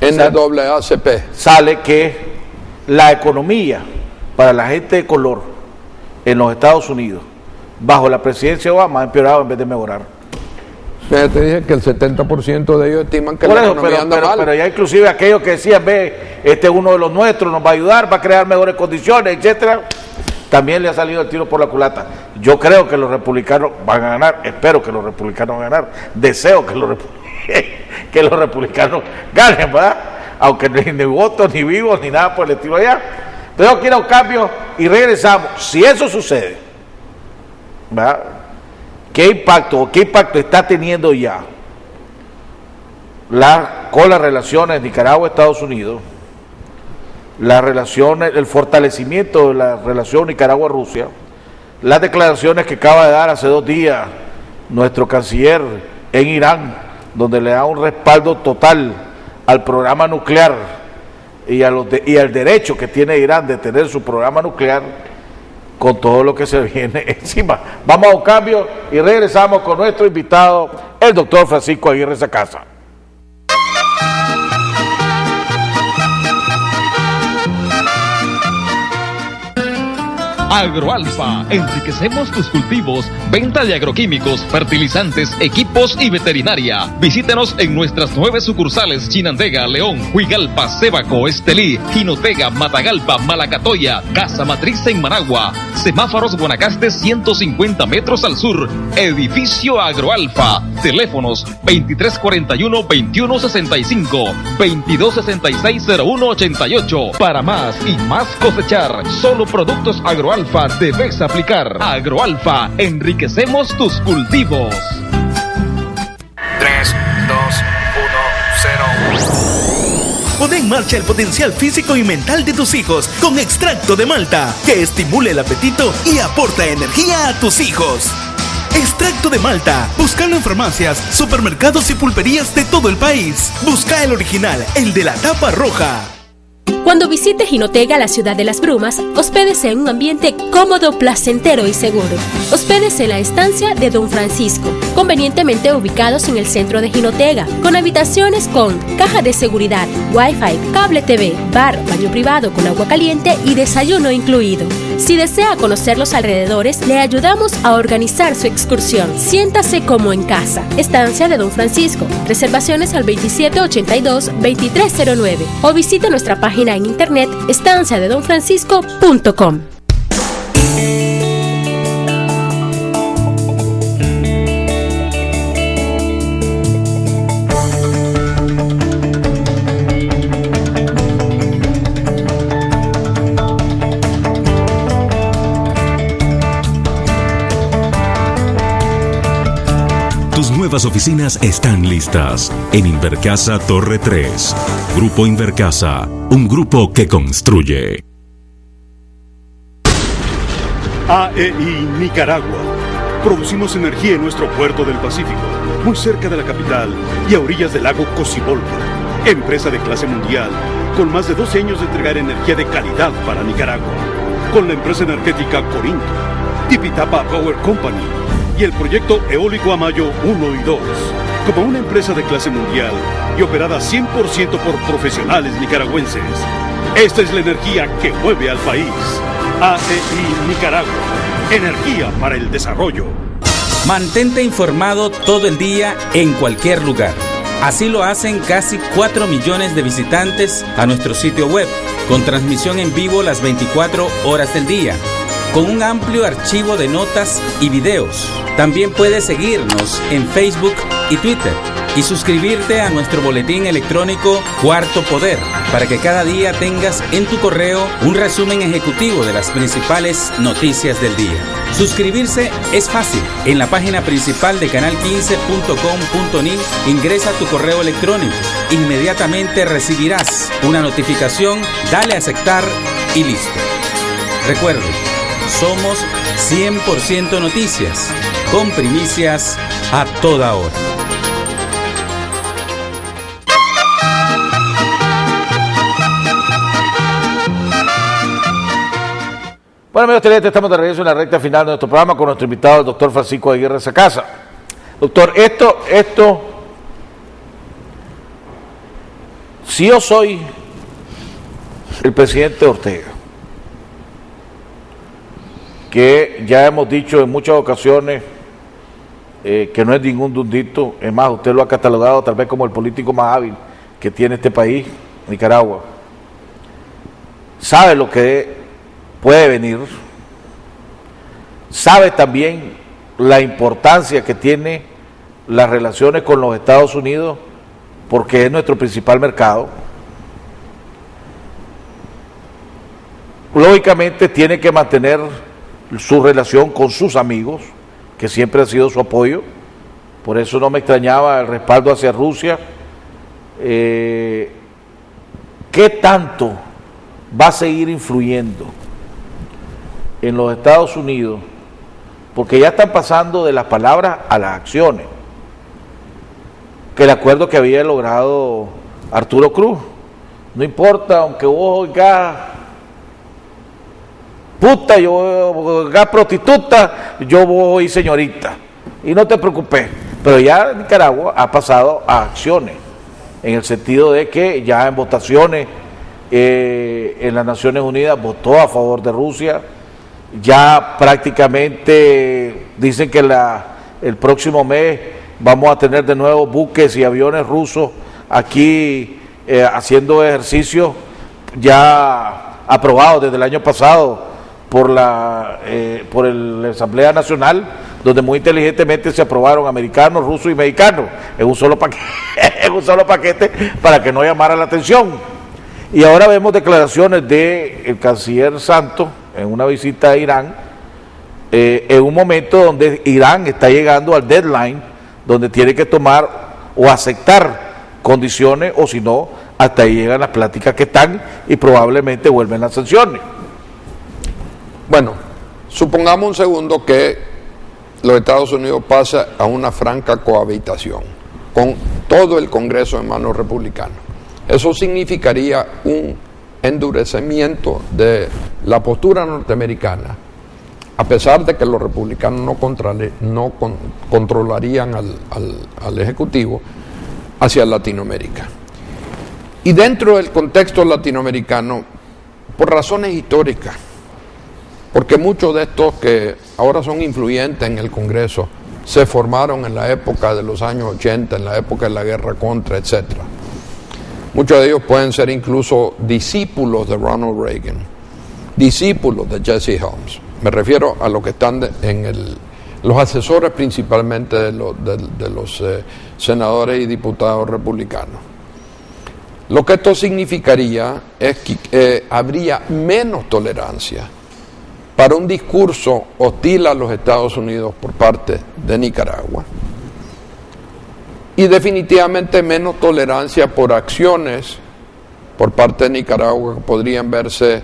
NAACP, sale que la economía para la gente de color en los Estados Unidos bajo la presidencia de Obama ha empeorado en vez de mejorar. Ya te dije que el 70% de ellos estiman que la economía anda mal. Pero ya inclusive aquellos que decían, este es uno de los nuestros, nos va a ayudar, va a crear mejores condiciones, etcétera, también le ha salido el tiro por la culata. Yo creo que los republicanos van a ganar, espero que los republicanos van a ganar, deseo que los republicanos ganen, ¿verdad? Aunque ni votos, ni vivos, ni nada por el estilo allá. Pero quiero un cambio y regresamos. Si eso sucede, ¿verdad?, ¿qué impacto está teniendo ya con las relaciones Nicaragua-Estados Unidos, las relaciones, el fortalecimiento de la relación Nicaragua-Rusia, las declaraciones que acaba de dar hace 2 días nuestro canciller en Irán, donde le da un respaldo total al programa nuclear y al derecho que tiene Irán de tener su programa nuclear, con todo lo que se viene encima? Vamos a un cambio y regresamos con nuestro invitado, el doctor Francisco Aguirre Sacasa. Agroalfa, enriquecemos tus cultivos, venta de agroquímicos, fertilizantes, equipos y veterinaria. Visítanos en nuestras 9 sucursales: Chinandega, León, Huigalpa, Sébaco, Estelí, Jinotega, Matagalpa, Malacatoya, Casa Matriz en Managua, Semáforos Guanacaste 150 metros al sur. Edificio Agroalfa. Teléfonos 2341-2165, 2266-0188. Para más y más cosechar, solo productos Agroalfa debes aplicar. Agroalfa, enriquecemos tus cultivos. 3, 2, 1, 0. Pon en marcha el potencial físico y mental de tus hijos con extracto de malta, que estimule el apetito y aporta energía a tus hijos. Extracto de malta, búscalo en farmacias, supermercados y pulperías de todo el país. Busca el original, el de la tapa roja. Cuando visite Jinotega, la ciudad de las brumas, hospédese en un ambiente cómodo, placentero y seguro. Hospédese en la estancia de Don Francisco, convenientemente ubicados en el centro de Jinotega, con habitaciones con caja de seguridad, wifi, cable TV, bar, baño privado con agua caliente y desayuno incluido. Si desea conocer los alrededores, le ayudamos a organizar su excursión. Siéntase como en casa. Estancia de Don Francisco. Reservaciones al 2782-2309 o visite nuestra página en internet estanciadedonfrancisco.com. Tus nuevas oficinas están listas en Invercasa Torre 3. Grupo Invercasa, un grupo que construye. AEI Nicaragua. Producimos energía en nuestro puerto del Pacífico, muy cerca de la capital y a orillas del lago Cocibolca. Empresa de clase mundial, con más de 12 años de entregar energía de calidad para Nicaragua. Con la empresa energética Corinto, Tipitapa Power Company y el proyecto eólico Amayo 1 y 2. Como una empresa de clase mundial y operada 100% por profesionales nicaragüenses. Esta es la energía que mueve al país. AEI Nicaragua. Energía para el desarrollo. Mantente informado todo el día en cualquier lugar. Así lo hacen casi 4 millones de visitantes a nuestro sitio web, con transmisión en vivo las 24 horas del día, con un amplio archivo de notas y videos. También puedes seguirnos en Facebook y Twitter y suscribirte a nuestro boletín electrónico Cuarto Poder para que cada día tengas en tu correo un resumen ejecutivo de las principales noticias del día. Suscribirse es fácil. En la página principal de canal15.com.ni ingresa tu correo electrónico. Inmediatamente recibirás una notificación, dale a aceptar y listo. Recuerde, somos 100% noticias, con primicias a toda hora. Bueno, amigos televidentes, estamos de regreso en la recta final de nuestro programa con nuestro invitado, el doctor Francisco Aguirre Sacasa. Doctor, si yo soy el presidente Ortega, que ya hemos dicho en muchas ocasiones que no es ningún dundito, es más, usted lo ha catalogado tal vez como el político más hábil que tiene este país, Nicaragua, sabe lo que puede venir, sabe también la importancia que tiene las relaciones con los Estados Unidos, porque es nuestro principal mercado. Lógicamente tiene que mantener su relación con sus amigos, que siempre ha sido su apoyo, por eso no me extrañaba el respaldo hacia Rusia. ¿Qué tanto va a seguir influyendo en los Estados Unidos? Porque ya están pasando de las palabras a las acciones, que el acuerdo que había logrado Arturo Cruz, no importa, aunque vos oigas puta, yo oigas prostituta, yo voy señorita, y no te preocupes, pero ya Nicaragua ha pasado a acciones, en el sentido de que ya en votaciones en las Naciones Unidas votó a favor de Rusia. Ya prácticamente dicen que el próximo mes vamos a tener de nuevo buques y aviones rusos aquí haciendo ejercicio, ya aprobados desde el año pasado por la Asamblea Nacional, donde muy inteligentemente se aprobaron americanos, rusos y mexicanos en un solo paquete para que no llamara la atención. Y ahora vemos declaraciones del canciller Santos en una visita a Irán, en un momento donde Irán está llegando al deadline, donde tiene que tomar o aceptar condiciones, o si no, hasta ahí llegan las pláticas que están y probablemente vuelven las sanciones. Bueno, supongamos un segundo que los Estados Unidos pasa a una franca cohabitación con todo el Congreso de manos republicanos. Eso significaría un endurecimiento de la postura norteamericana, a pesar de que los republicanos no controlarían al Ejecutivo, hacia Latinoamérica. Y dentro del contexto latinoamericano, por razones históricas, porque muchos de estos que ahora son influyentes en el Congreso se formaron en la época de los años 80, en la época de la guerra contra, etc. Muchos de ellos pueden ser incluso discípulos de Ronald Reagan, discípulos de Jesse Helms. Me refiero a los que están los asesores principalmente de los senadores y diputados republicanos. Lo que esto significaría es que habría menos tolerancia para un discurso hostil a los Estados Unidos por parte de Nicaragua y definitivamente menos tolerancia por acciones por parte de Nicaragua que podrían verse,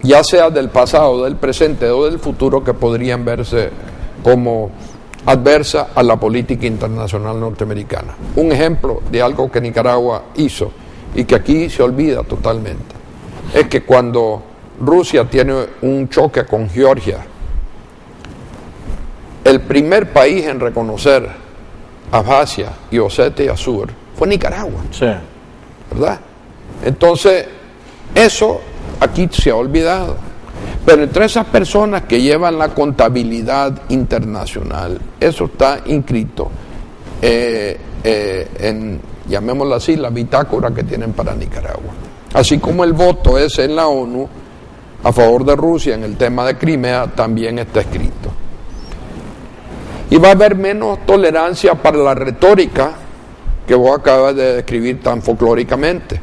ya sea del pasado, del presente o del futuro, que podrían verse como adversa a la política internacional norteamericana. Un ejemplo de algo que Nicaragua hizo y que aquí se olvida totalmente es que cuando Rusia tiene un choque con Georgia, el primer país en reconocer Abjasia y Osetia Sur fue Nicaragua. Sí. ¿Verdad? Entonces, eso aquí se ha olvidado. Pero entre esas personas que llevan la contabilidad internacional, eso está inscrito en, llamémoslo así, la bitácora que tienen para Nicaragua. Así como el voto ese en la ONU a favor de Rusia en el tema de Crimea también está escrito. Y va a haber menos tolerancia para la retórica que vos acabas de describir tan folclóricamente.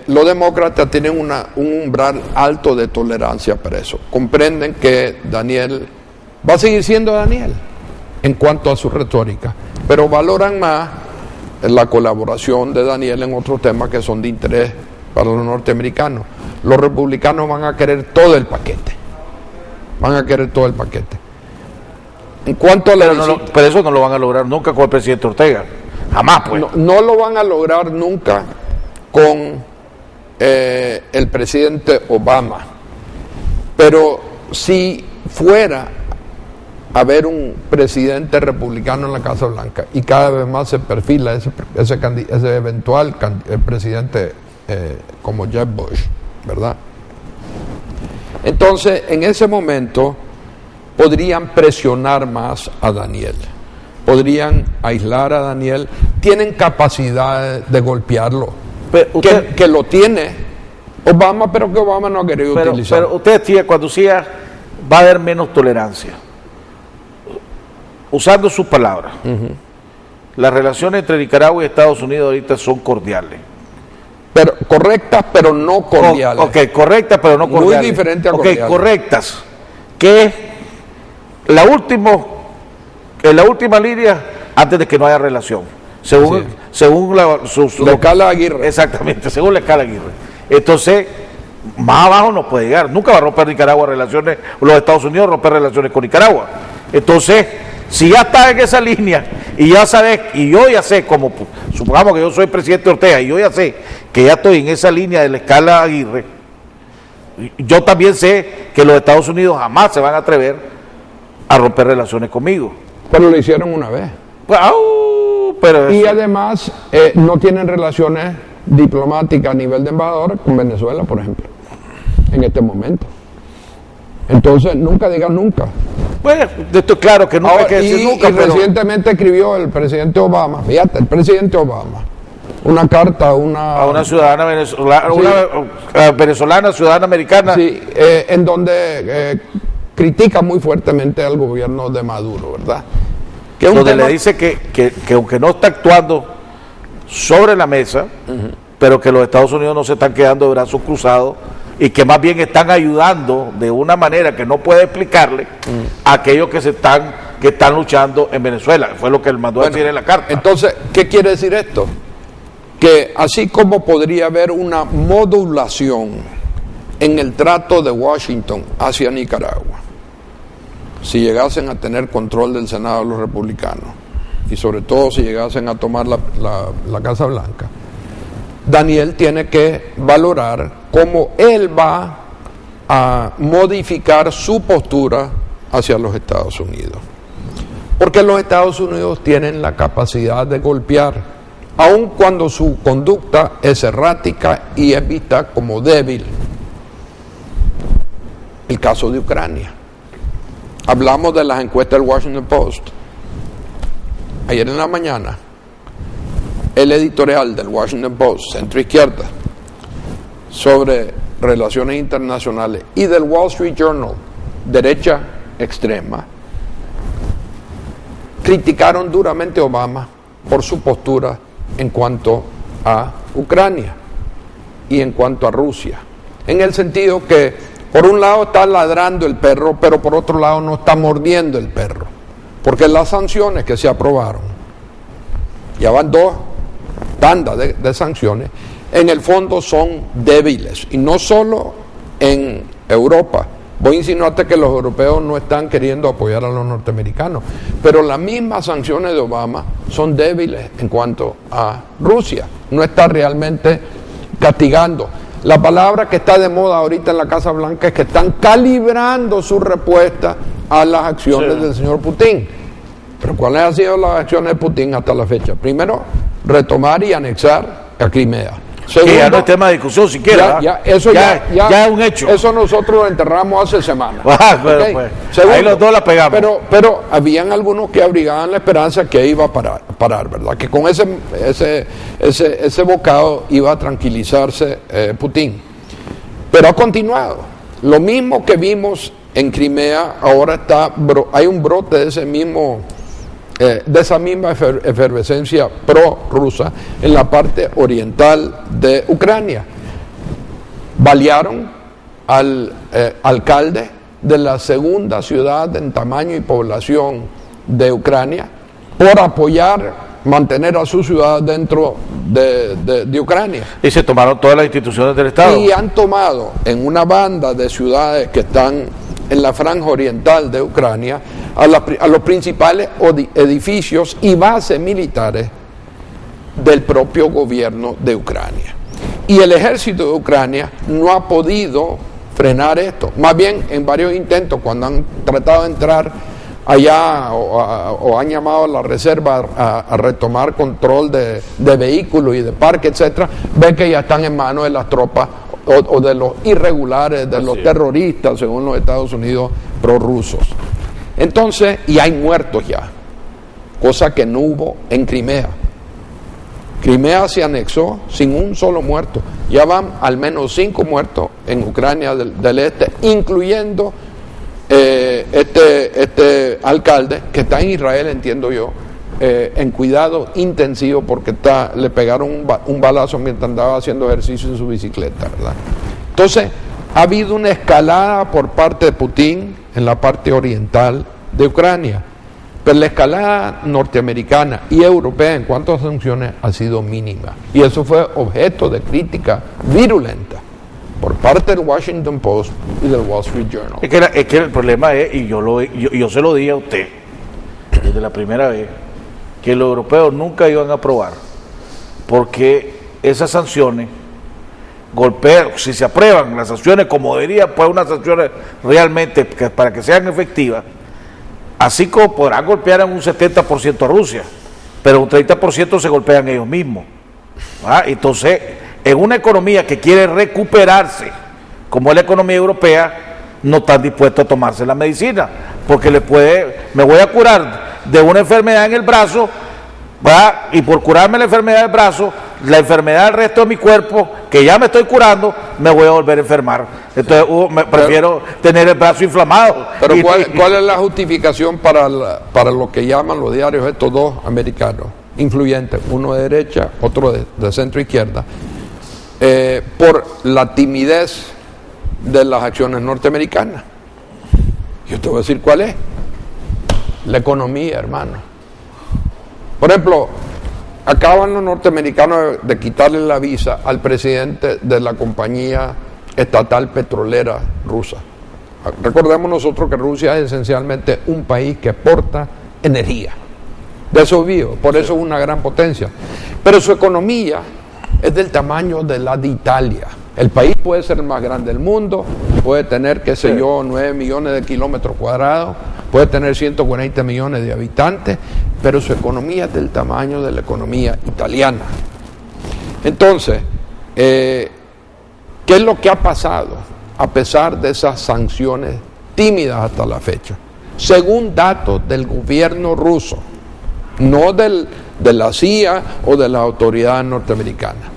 Los demócratas tienen un umbral alto de tolerancia para eso. Comprenden que Daniel va a seguir siendo Daniel en cuanto a su retórica, pero valoran más la colaboración de Daniel en otros temas que son de interés para los norteamericanos. Los republicanos van a querer todo el paquete. Van a querer todo el paquete. En cuanto a la pero eso no lo van a lograr nunca con el presidente Ortega. Jamás, pues. No lo van a lograr nunca con el presidente Obama. Pero si fuera a haber un presidente republicano en la Casa Blanca, y cada vez más se perfila ese eventual presidente como Jeb Bush, ¿verdad? Entonces, en ese momento podrían presionar más a Daniel, podrían aislar a Daniel, tienen capacidad de golpearlo, que lo tiene Obama, pero que Obama no ha querido utilizar. Pero usted decía, cuando decía va a haber menos tolerancia, usando sus palabras, las relaciones entre Nicaragua y Estados Unidos ahorita son cordiales. Pero correctas, pero no cordiales. Ok, correctas, pero no cordiales. Muy diferente a cordiales. Ok, correctas. Que es en la última línea antes de que no haya relación. Según la escala Aguirre. Exactamente, según la escala Aguirre. Entonces, más abajo no puede llegar. Nunca va a romper Nicaragua relaciones, los Estados Unidos romper relaciones con Nicaragua. Entonces, si ya está en esa línea y ya sabes, y yo ya sé, como supongamos que yo soy presidente Ortega y yo ya sé que ya estoy en esa línea de la escala Aguirre, yo también sé que los Estados Unidos jamás se van a atrever a romper relaciones conmigo. Pero lo hicieron una vez. Y además no tienen relaciones diplomáticas a nivel de embajador con Venezuela, por ejemplo, en este momento. Entonces, nunca digan nunca. Bueno, esto es claro que nunca hay que decir nunca. Y recientemente escribió el presidente Obama, fíjate, el presidente Obama, una carta a una ciudadana venezolana, sí, una venezolana, ciudadana americana. Sí, en donde critica muy fuertemente al gobierno de Maduro, ¿verdad? Donde le dice que aunque no está actuando sobre la mesa, pero que los Estados Unidos no se están quedando de brazos cruzados y que más bien están ayudando de una manera que no puede explicarle a aquellos que están luchando en Venezuela. Fue lo que él mandó a decir en la carta. Entonces, ¿qué quiere decir esto? Que así como podría haber una modulación en el trato de Washington hacia Nicaragua, si llegasen a tener control del Senado los republicanos, y sobre todo si llegasen a tomar la Casa Blanca, Daniel tiene que valorar cómo él va a modificar su postura hacia los Estados Unidos. Porque los Estados Unidos tienen la capacidad de golpear, aun cuando su conducta es errática y es vista como débil. el caso de Ucrania. Hablamos de las encuestas del Washington Post. Ayer en la mañana, el editorial del Washington Post, centro izquierda, sobre relaciones internacionales, y del Wall Street Journal, derecha extrema, criticaron duramente a Obama por su postura en cuanto a Ucrania y en cuanto a Rusia, en el sentido que por un lado está ladrando el perro, pero por otro lado no está mordiendo el perro, porque las sanciones que se aprobaron, ya van 2 tandas de sanciones, en el fondo son débiles, y no solo en Europa. Voy a insinuarte que los europeos no están queriendo apoyar a los norteamericanos, pero las mismas sanciones de Obama son débiles en cuanto a Rusia. No está realmente castigando. La palabra que está de moda ahorita en la Casa Blanca es que están calibrando su respuesta a las acciones del señor Putin. Pero ¿cuáles han sido las acciones de Putin hasta la fecha? Primero, retomar y anexar a Crimea. Segundo, que ya no es tema de discusión siquiera. Ya es un hecho. Eso nosotros lo enterramos hace semamas. Okay. Pues, segundo, ahí los dos la pegamos. Pero habían algunos que abrigaban la esperanza que iba a parar, ¿verdad? Que con ese bocado iba a tranquilizarse Putin. Pero ha continuado. Lo mismo que vimos en Crimea, ahora hay un brote de ese mismo... de esa misma efervescencia pro-rusa en la parte oriental de Ucrania. Balearon al alcalde de la segunda ciudad en tamaño y población de Ucrania por apoyar, mantener a su ciudad dentro de Ucrania. Y se tomaron todas las instituciones del Estado. Y han tomado en una banda de ciudades que están en la franja oriental de Ucrania a los principales edificios y bases militares del propio gobierno de Ucrania. Y el ejército de Ucrania no ha podido frenar esto. Más bien, en varios intentos, cuando han tratado de entrar allá o han llamado a la reserva a retomar control de vehículos y de parques, etcétera, ven que ya están en manos de las tropas o de los irregulares, de los terroristas, según los Estados Unidos, prorrusos. Entonces, y hay muertos ya, cosa que no hubo en Crimea. Crimea se anexó sin un solo muerto. Ya van al menos 5 muertos en Ucrania del Este, incluyendo este alcalde que está en Israel, entiendo yo, en cuidado intensivo porque le pegaron un balazo mientras andaba haciendo ejercicio en su bicicleta, ¿verdad? Entonces, ha habido una escalada por parte de Putin en la parte oriental de Ucrania, pero la escalada norteamericana y europea en cuanto a sanciones ha sido mínima, y eso fue objeto de crítica virulenta por parte del Washington Post y del Wall Street Journal. Es que el problema es, y yo se lo dije a usted desde la primera vez, que los europeos nunca iban a aprobar, porque esas sanciones golpean, si se aprueban las sanciones como deberían, pues unas sanciones realmente para que sean efectivas, así como podrán golpear en un 70% a Rusia, pero un 30% se golpean ellos mismos. Entonces, en una economía que quiere recuperarse, como es la economía europea, no están dispuestos a tomarse la medicina, porque me voy a curar de una enfermedad en el brazo, y por curarme la enfermedad del brazo, la enfermedad del resto de mi cuerpo, que ya me estoy curando, me voy a volver a enfermar. Entonces prefiero tener el brazo inflamado. Pero ¿cuál es la justificación para lo que llaman los diarios estos dos americanos influyentes, uno de derecha, otro de centro izquierda, por la timidez de las acciones norteamericanas? Yo te voy a decir cuál es. La economía, hermano. Por ejemplo, acaban los norteamericanos de quitarle la visa al presidente de la compañía estatal petrolera rusa. Recordemos nosotros que Rusia es esencialmente un país que exporta energía. De eso vive, por eso es una gran potencia. Pero su economía es del tamaño de la de Italia. El país puede ser el más grande del mundo, puede tener, 9 millones de kilómetros cuadrados, puede tener 140 millones de habitantes, pero su economía es del tamaño de la economía italiana. Entonces, ¿qué es lo que ha pasado? a pesar de esas sanciones tímidas hasta la fecha. Según datos del gobierno ruso, no de la CIA o de las autoridades norteamericanas,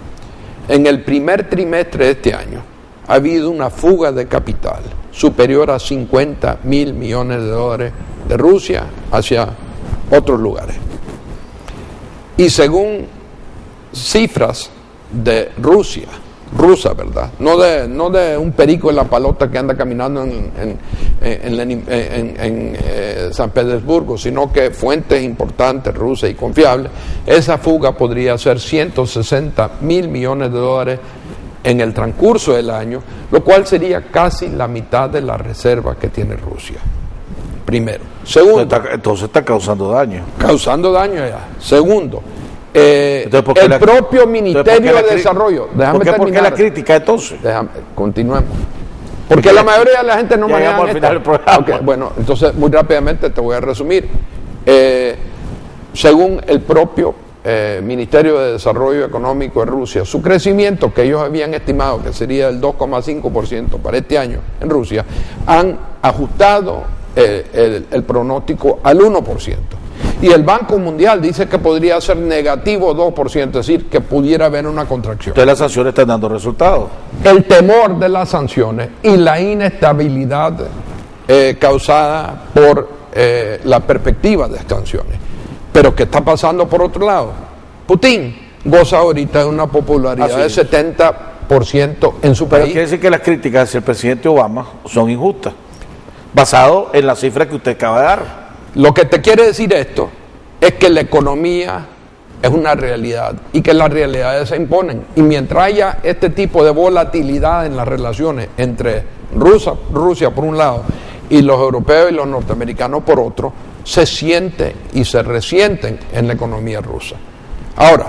en el primer trimestre de este año ha habido una fuga de capital superior a 50.000 millones de dólares de Rusia hacia otros lugares. Y según cifras de rusa, ¿verdad? No de un perico en la palota que anda caminando en San Petersburgo, sino que fuentes importantes rusas y confiables, esa fuga podría ser 160.000 millones de dólares en el transcurso del año, lo cual sería casi la mitad de la reserva que tiene Rusia. Primero. Segundo. Entonces está causando daño. Causando daño ya. Segundo. El propio Ministerio de Desarrollo. Déjame terminar. ¿Por qué la crítica entonces? Continuemos. Porque la mayoría de la gente no maneja okay, bueno, entonces muy rápidamente te voy a resumir. Según el propio Ministerio de Desarrollo Económico de Rusia, su crecimiento, que ellos habían estimado que sería del 2,5% para este año en Rusia, han ajustado el pronóstico al 1%. Y el Banco Mundial dice que podría ser negativo 2%, es decir, que pudiera haber una contracción. Entonces las sanciones están dando resultados. El temor de las sanciones y la inestabilidad causada por la perspectiva de las sanciones. Pero ¿qué está pasando por otro lado? Putin goza ahorita de una popularidad de 70% en su país. Quiere decir que las críticas hacia el presidente Obama son injustas, basado en la cifra que usted acaba de dar. Lo que te quiere decir esto es que la economía es una realidad y que las realidades se imponen. Y mientras haya este tipo de volatilidad en las relaciones entre Rusia por un lado y los europeos y los norteamericanos por otro, se siente y se resienten en la economía rusa. Ahora,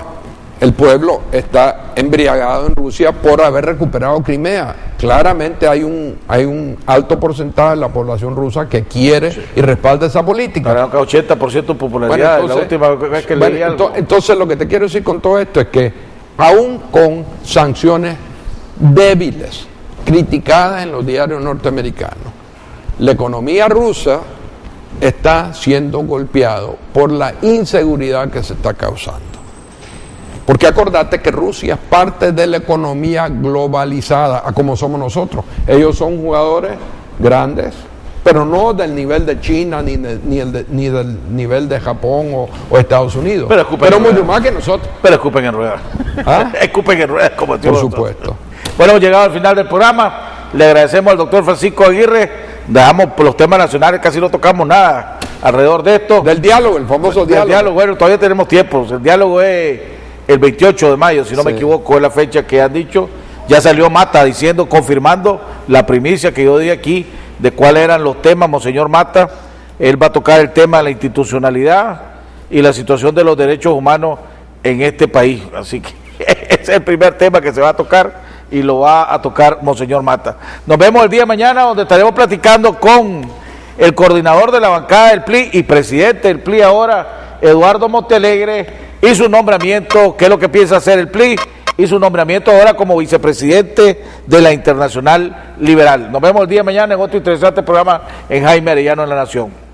el pueblo está embriagado en Rusia por haber recuperado Crimea. Claramente hay un alto porcentaje de la población rusa que quiere y respalda esa política. 80% de popularidad. Bueno, entonces, la última vez que leí algo. Entonces lo que te quiero decir con todo esto es que aún con sanciones débiles, criticadas en los diarios norteamericanos, la economía rusa está siendo golpeado por la inseguridad que se está causando. Porque acordate que Rusia es parte de la economía globalizada, a como somos nosotros. Ellos son jugadores grandes, pero no del nivel de China, ni del nivel de Japón o Estados Unidos. Pero mucho más que nosotros. Pero escupen en ruedas. ¿Ah? Escupen en ruedas, como por supuesto. Bueno, hemos llegado al final del programa. Le agradecemos al doctor Francisco Aguirre. Dejamos los temas nacionales, casi no tocamos nada alrededor de esto. Del diálogo, el famoso diálogo. Bueno, todavía tenemos tiempo. El diálogo es el 28 de mayo, si no me equivoco, es la fecha que han dicho. Ya salió Mata diciendo, confirmando la primicia que yo di aquí de cuáles eran los temas, Monseñor Mata. Él va a tocar el tema de la institucionalidad y la situación de los derechos humanos en este país. Así que ese es el primer tema que se va a tocar y lo va a tocar Monseñor Mata. Nos vemos el día de mañana, donde estaremos platicando con el coordinador de la bancada del PLI y presidente del PLI ahora, Eduardo Montealegre, y su nombramiento, qué es lo que piensa hacer el PLI, y su nombramiento ahora como vicepresidente de la Internacional Liberal. Nos vemos el día de mañana en otro interesante programa en Jaime Arellano en La Nación.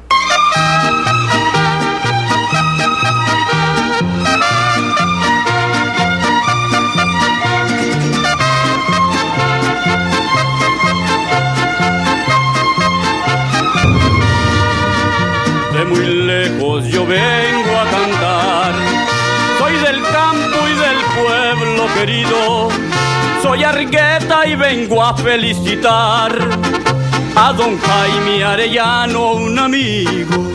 De muy lejos yo vengo a cantar, soy del campo y del pueblo querido, soy Argueta y vengo a felicitar a don Jaime Arellano, un amigo